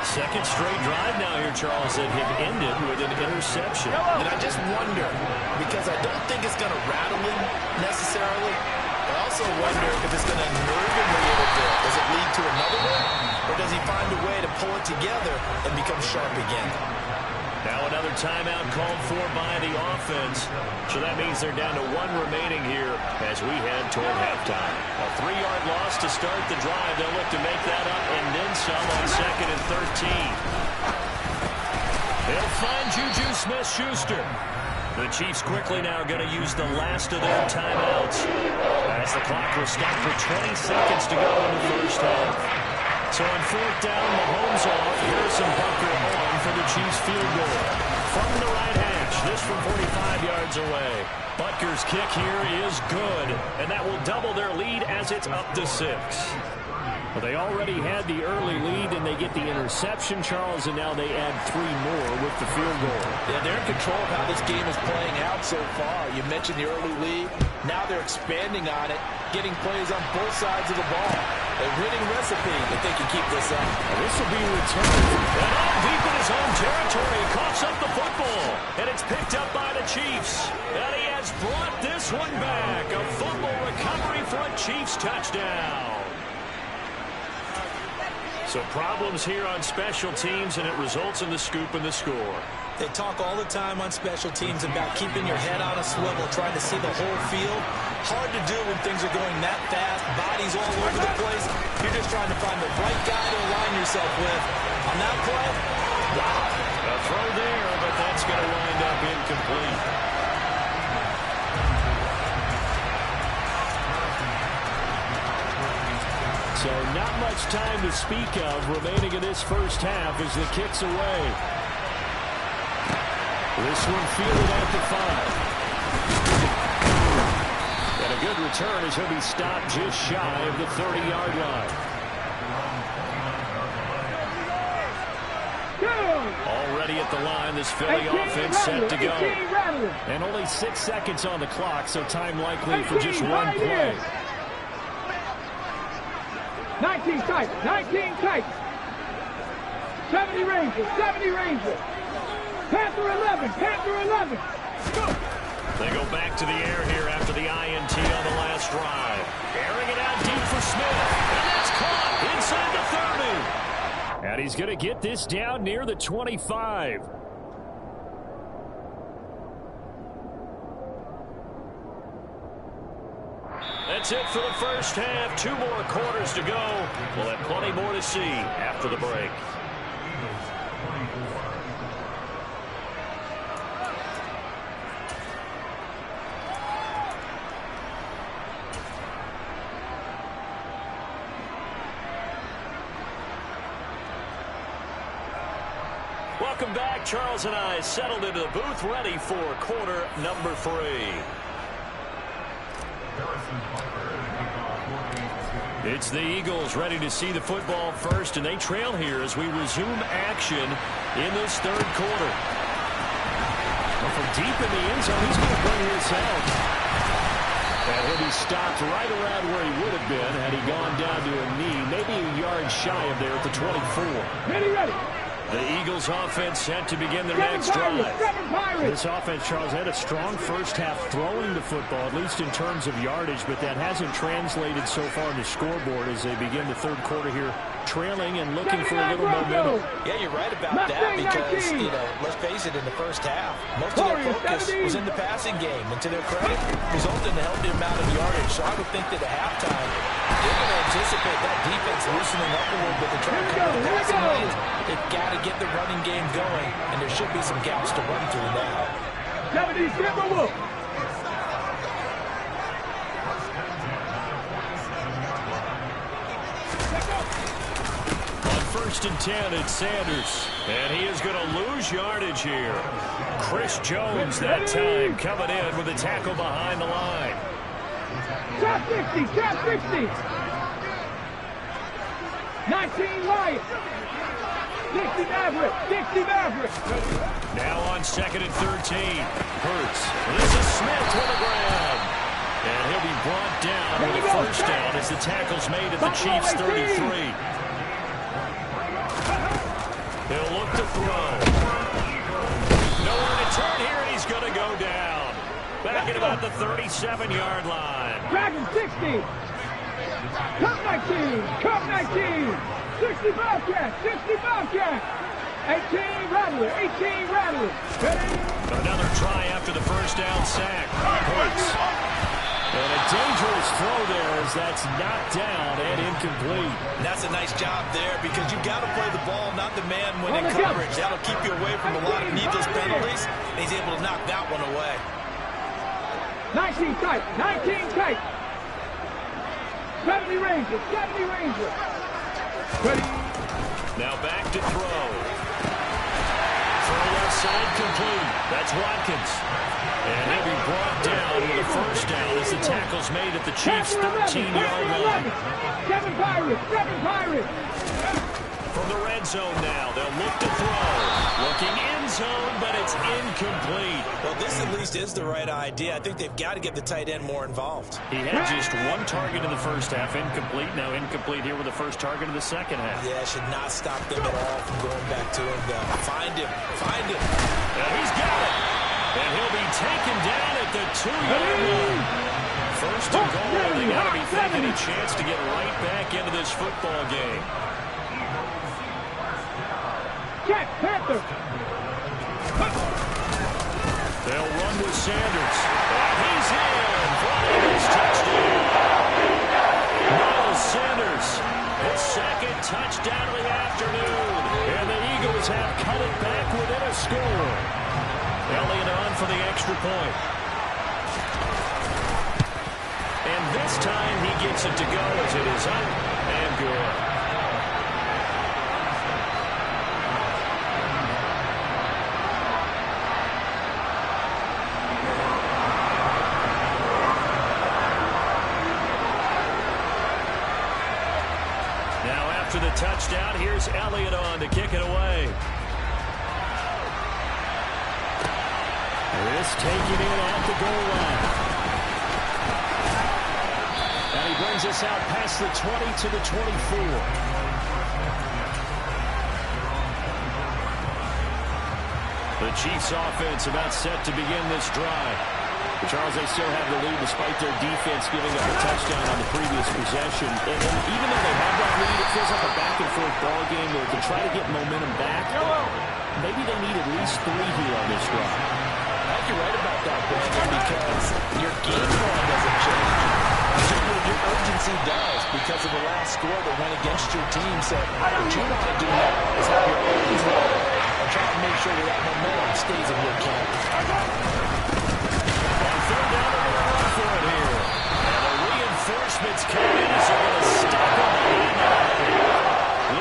Second straight drive now here, Charles, that had ended with an interception. And I just wonder, because I don't think it's going to rattle him necessarily, I also wonder if it's going to nerve him a little bit. Does it lead to another one? Or does he find a way to pull it together and become sharp again? Now another timeout called for by the offense. So that means they're down to 1 remaining here as we head toward halftime. A 3-yard loss to start the drive. They'll look to make that up and then some on 2nd and 13. They'll find Juju Smith-Schuster. The Chiefs quickly now going to use the last of their timeouts as the clock will stop for 20 seconds to go in the first half. So on 4th down, Mahomes off. Harrison Butker on for the Chiefs field goal. From the right hash, this from 45 yards away. Butker's kick here is good, and that will double their lead as it's up to 6. Well, they already had the early lead, and they get the interception, Charles, and now they add 3 more with the field goal. Yeah, they're in control of how this game is playing out so far. You mentioned the early lead. Now they're expanding on it, getting plays on both sides of the ball. A winning recipe if they can keep this up. This will be returned. And all deep in his own territory, coughs up the football. And it's picked up by the Chiefs. And he has brought this one back. A fumble recovery for a Chiefs touchdown. So problems here on special teams, and it results in the scoop and the score. They talk all the time on special teams about keeping your head on a swivel, trying to see the whole field. Hard to do when things are going that fast, bodies all over the place. You're just trying to find the right guy to align yourself with. On that play, wow. A throw there, but that's going to wind up incomplete. So not much time to speak of remaining in this first half as the kick's away. This one fielded at the 5. And a good return as he'll be stopped just shy of the 30-yard line. Already at the line, this Philly offense set to go. And only 6 seconds on the clock, so time likely for just one play. 19 tight, 19 tight. 70 Rangers, 70 Rangers. Panther 11, Panther 11. Go. They go back to the air here after the INT on the last drive. Airing it out deep for Smith. And that's caught inside the 30. And he's going to get this down near the 25. That's it for the first half. 2 more quarters to go. We'll have plenty more to see after the break. Welcome back. Charles and I settled into the booth, ready for quarter number 3. It's the Eagles ready to see the football first, and they trail here as we resume action in this third quarter. Well, from deep in the end zone, he's going to bring his out. And he'll be stopped right around where he would have been had he gone down to a knee, maybe a yard shy of there at the 24. Ready. The Eagles offense set to begin their next drive. This offense, Charles, had a strong first half throwing the football, at least in terms of yardage, but that hasn't translated so far on the scoreboard as they begin the third quarter here, trailing and looking for a little momentum. Yeah, you're right about that because, let's face it, in the first half, most of their focus was in the passing game. And to their credit, resulted in a healthy amount of yardage. So I would think that at halftime, they're going to anticipate that defense loosening up a little bit to try to cover the passing lanes. They've got to get the running game going, and there should be some gaps to run through now. 70, Timberwolf. On 1st and 10, it's Sanders, and he is going to lose yardage here. Chris Jones that time coming in with a tackle behind the line. Top 60, top 60. 19 Wyatt. 60 Maverick. Now on 2nd and 13. Hurts. This is Smith with a grab. And he'll be brought down with a first down as the tackle's made at the Chiefs' 33. He'll look to throw. Nowhere to turn here, and he's going to go down. Back at about the 37-yard line. Dragon 60. Cup 19. 60 Bobcat. 18 Rattler. Ready? Another try after the first down sack. Hurts. And a dangerous throw there as that's knocked down and incomplete. And that's a nice job there because you've got to play the ball, not the man when in coverage. That'll keep you away from a lot of needless penalties. And he's able to knock that one away. 19 tight. 70 Ranger. Ready? Now back to throw. Throw left side complete. That's Watkins. And he'll be brought down with a first down as the tackle's made at the Chiefs' 13-yard line. 7 Pirates. From the red zone now, they'll look to throw. Looking end zone, but it's incomplete. Well, this at least is the right idea. I think they've got to get the tight end more involved. He had just 1 target in the first half, incomplete. Now incomplete here with the first target of the second half. Yeah, should not stop them at all from going back to him, though. Find him. And he's got it. And he'll be taken down at the 2-yard line. First and goal, they got to be thinking a chance to get right back into this football game. Jack Panther. They'll run with Sanders. And he's in for the Eagles touchdown. Miles Sanders, his second touchdown of the afternoon. And the Eagles have cut it back within a score. Elliott on for the extra point. And this time he gets it to go as it is up and good. After the touchdown, here's Elliott on to kick it away. This taken in at the goal line. And he brings us out past the 20 to the 24. The Chiefs offense about set to begin this drive. Charles, they still have the lead despite their defense giving up a touchdown on the previous possession. And even though they have that lead, it feels like a back-and-forth ball game where to try to get momentum back, maybe they need at least 3 here on this drive. I think you're right about that, Brandon, because your game plan doesn't change. Urgency does, because of the last score that went against your team. So what you want to do now is have your arms rolling and try to make sure that momentum stays in your camp. On third down, they're going to run for it here. And the reinforcements come in as they're going to stop him.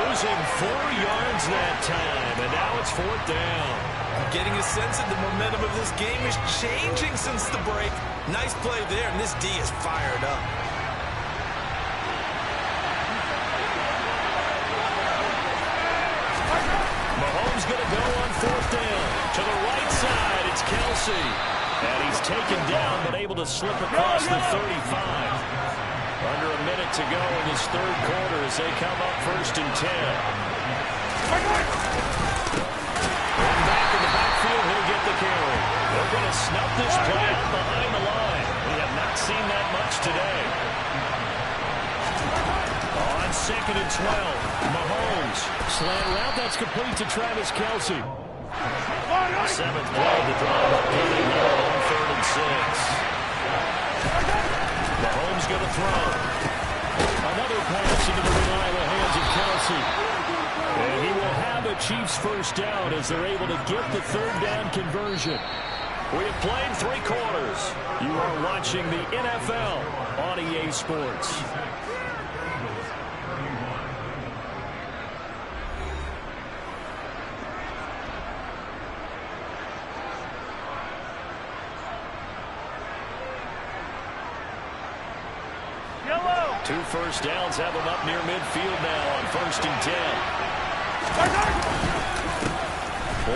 Losing 4 yards that time, and now it's fourth down. I'm getting a sense that the momentum of this game is changing since the break. Nice play there, and this D is fired up. Mahomes going to go on fourth down. To the right side, it's Kelsey. And he's taken down, but able to slip across the 35. Under a minute to go in this third quarter as they come up first and 10. And back in the backfield, he'll get the carry. They're going to snuff this play out behind the line. We have not seen that much today. On second and 12, Mahomes. Slant route, that's complete to Travis Kelsey. Seventh play, the drive coming here on third and 6. Mahomes going to throw. Another pass into the reliable hands of Kelsey. And he will have a Chiefs first down as they're able to get the third down conversion. We have played 3 quarters. You are watching the NFL on EA Sports. Two first downs have him up near midfield now on first and 10.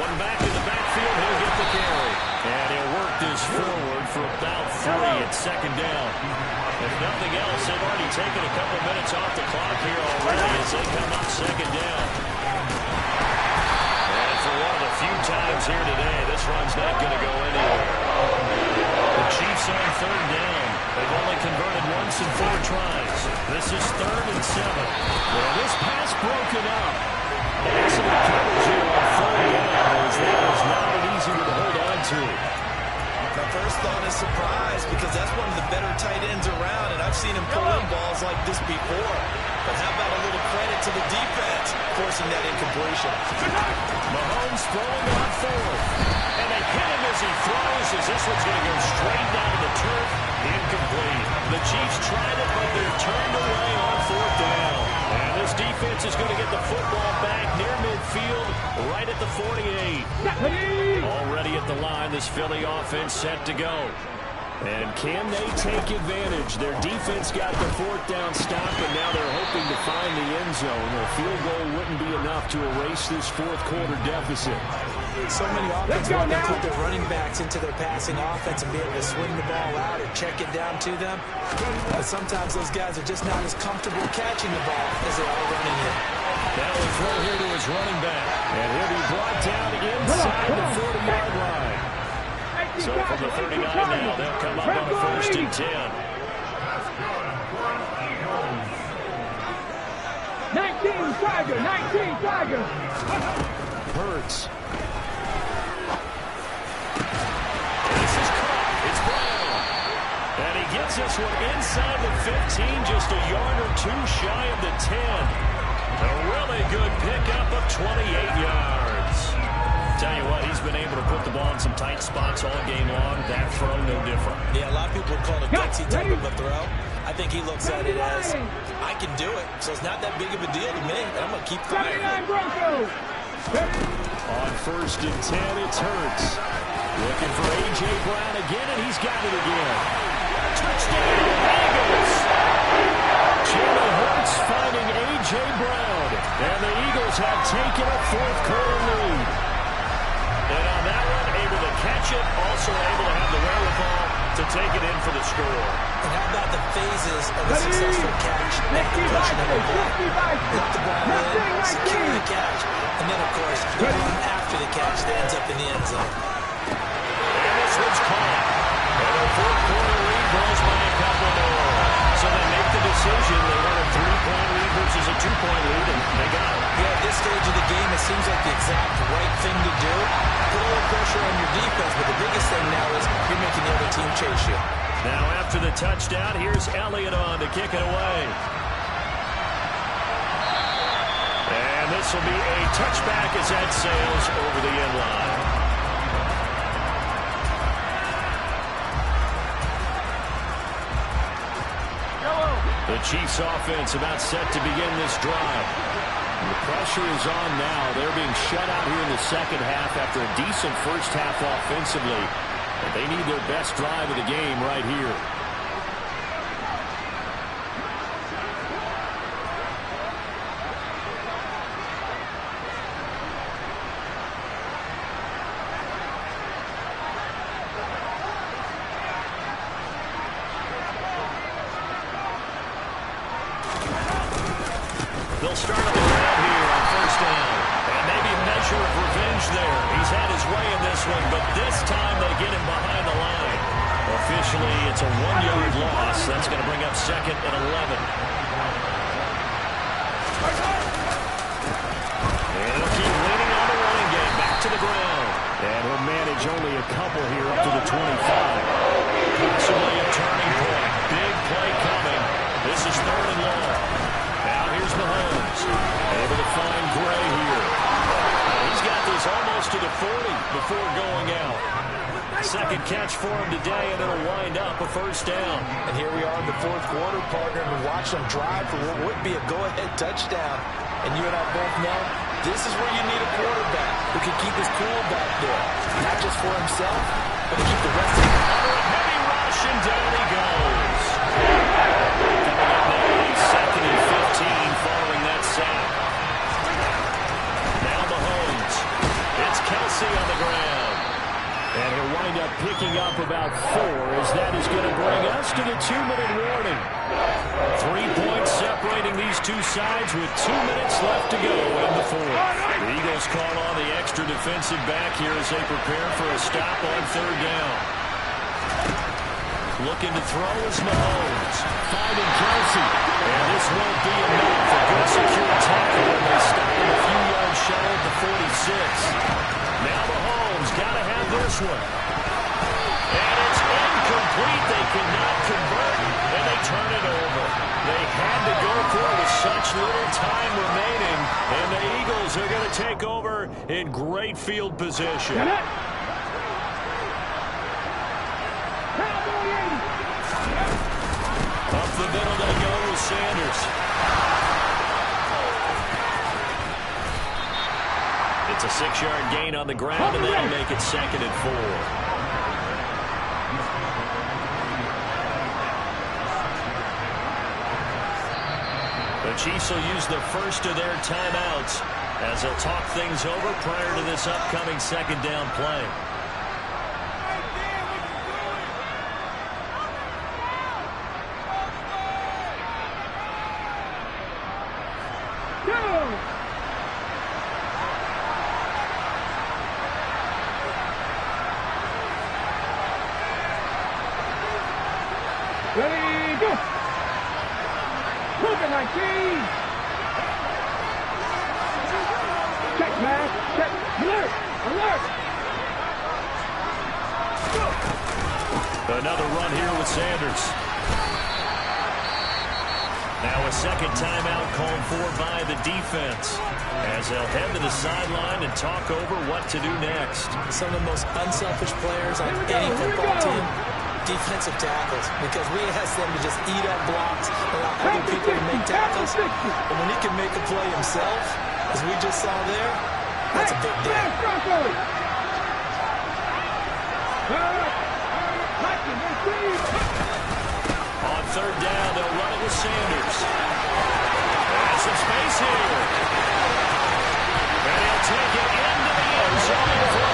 One back in the backfield, he'll get the carry. And he'll work this forward for about 3 at second down. If nothing else, they've already taken a couple minutes off the clock here already as they come up second down. And for one of the few times here today, this run's not going to go anywhere. The Chiefs on third down. They've only converted once in 4 tries. This is third and 7. Well, this pass broken up. Excellent coverage here on third down as that was not an easy one to hold on to. My first thought is surprise, because that's one of the better tight ends around, and I've seen him pull in balls like this before. But how about a little credit to the defense forcing that incompletion? Mahomes throwing on fourth. And they hit him as he throws, as this one's going to go straight down to the turf. Incomplete. The Chiefs tried it, but they're turned away on fourth down. And this defense is going to get the football back near midfield, right at the 48. Already at the line, this Philly offense set to go. And can they take advantage? Their defense got the fourth down stop, and now they're hoping to find the end zone. A field goal wouldn't be enough to erase this fourth quarter deficit. So many offenses want to put their running backs into their passing offense and be able to swing the ball out or check it down to them. But sometimes those guys are just not as comfortable catching the ball as they are running it. Now a throw here to his running back. And he'll be brought down inside the 40-yard line. So from the 39 now, they'll come up on a first and 10. 19 Tiger. Hurts. This is caught. It's Brown. And he gets this one inside the 15, just a yard or 2 shy of the 10. A really good pickup of 28 yards. Tell you what, he's been able to put the ball in some tight spots all game long. That throw, no different. Yeah, a lot of people would call it a gutsy type of a throw. I think he looks at it as, I can do it, so it's not that big of a deal to me, and I'm going to keep firing. On first and 10, it's Hurts. Looking for A.J. Brown again, and he's got it again. Touchdown, Eagles! Jalen Hurts finding A.J. Brown, and the Eagles have taken a fourth quarter lead. And on that one, able to catch it, also able to have the wherewithal to take it in for the score. And how about the phases of a successful catch? Make the push and the block. Lift the ball in, secure the catch. And then, of course, the run after the catch that ends up in the end zone. And this one's caught. And a fourth quarter lead goes by a couple more. So they make the decision. They want a 3-point lead versus a 2-point lead, and they got it. Yeah, at this stage of the game, it seems like the exact right thing to do. Put a little pressure on your defense, but the biggest thing now is you're making the other team chase you. Now after the touchdown, here's Elliott on to kick it away. And this will be a touchback as that sails over the end line. The Chiefs offense about set to begin this drive. The pressure is on now. They're being shut out here in the second half after a decent first half offensively. But they need their best drive of the game right here. They'll start on the ground here on first down. And maybe measure of revenge there. He's had his way in this one, but this time they get him behind the line. Officially, it's a 1-yard loss. That's going to bring up 2nd and 11. And he'll keep leaning on the running game. Back to the ground. And he'll manage only a couple here up to the 25. Possibly a turning point. Big play coming. This is 3rd and long. Now here's Mahomes. Able to find Gray here. He's got this almost to the 40 before going out. Second catch for him today, and it'll wind up a first down. And here we are in the 4th quarter, partner, and watch them drive for what would be a go-ahead touchdown. And you and I both know this is where you need a quarterback who can keep his cool back there. Not just for himself, but to keep the rest of them. Under a heavy rush, and down he goes. Coming up now, 2nd and 15 following that sack. Now Mahomes. It's Kelsey on the ground. And he'll wind up picking up about 4 as that is going to bring us to the 2-minute warning. 3 points separating these two sides with 2 minutes left to go in the 4th. The Eagles call on the extra defensive back here as they prepare for a stop on 3rd down. Looking to throw is Mahomes. Finding Kelsey. And this won't be enough. A good secure tackle, and they stop him a few yards shy at the 46. Now Mahomes got to have this one. And it's incomplete. They cannot convert, and they turn it over. They had to go for it with such little time remaining, and the Eagles are going to take over in great field position. Up the middle they go with Sanders. It's a 6-yard gain on the ground, and that'll make it 2nd and 4. The Chiefs will use the first of their timeouts as they'll talk things over prior to this upcoming 2nd down play. Ready, go! Moving 19! Check, man! Check! Alert! Alert! Another run here with Sanders. Now a 2nd timeout called for by the defense as they'll head to the sideline and talk over what to do next. Some of the most unselfish players on any football team, defensive tackles, because we ask them to just eat up blocks, allow other people to make tackles. But when he can make a play himself, as we just saw there, that's a big deal. On 3rd down, they'll run it with Sanders. There's some space here. And he'll take it into the end zone for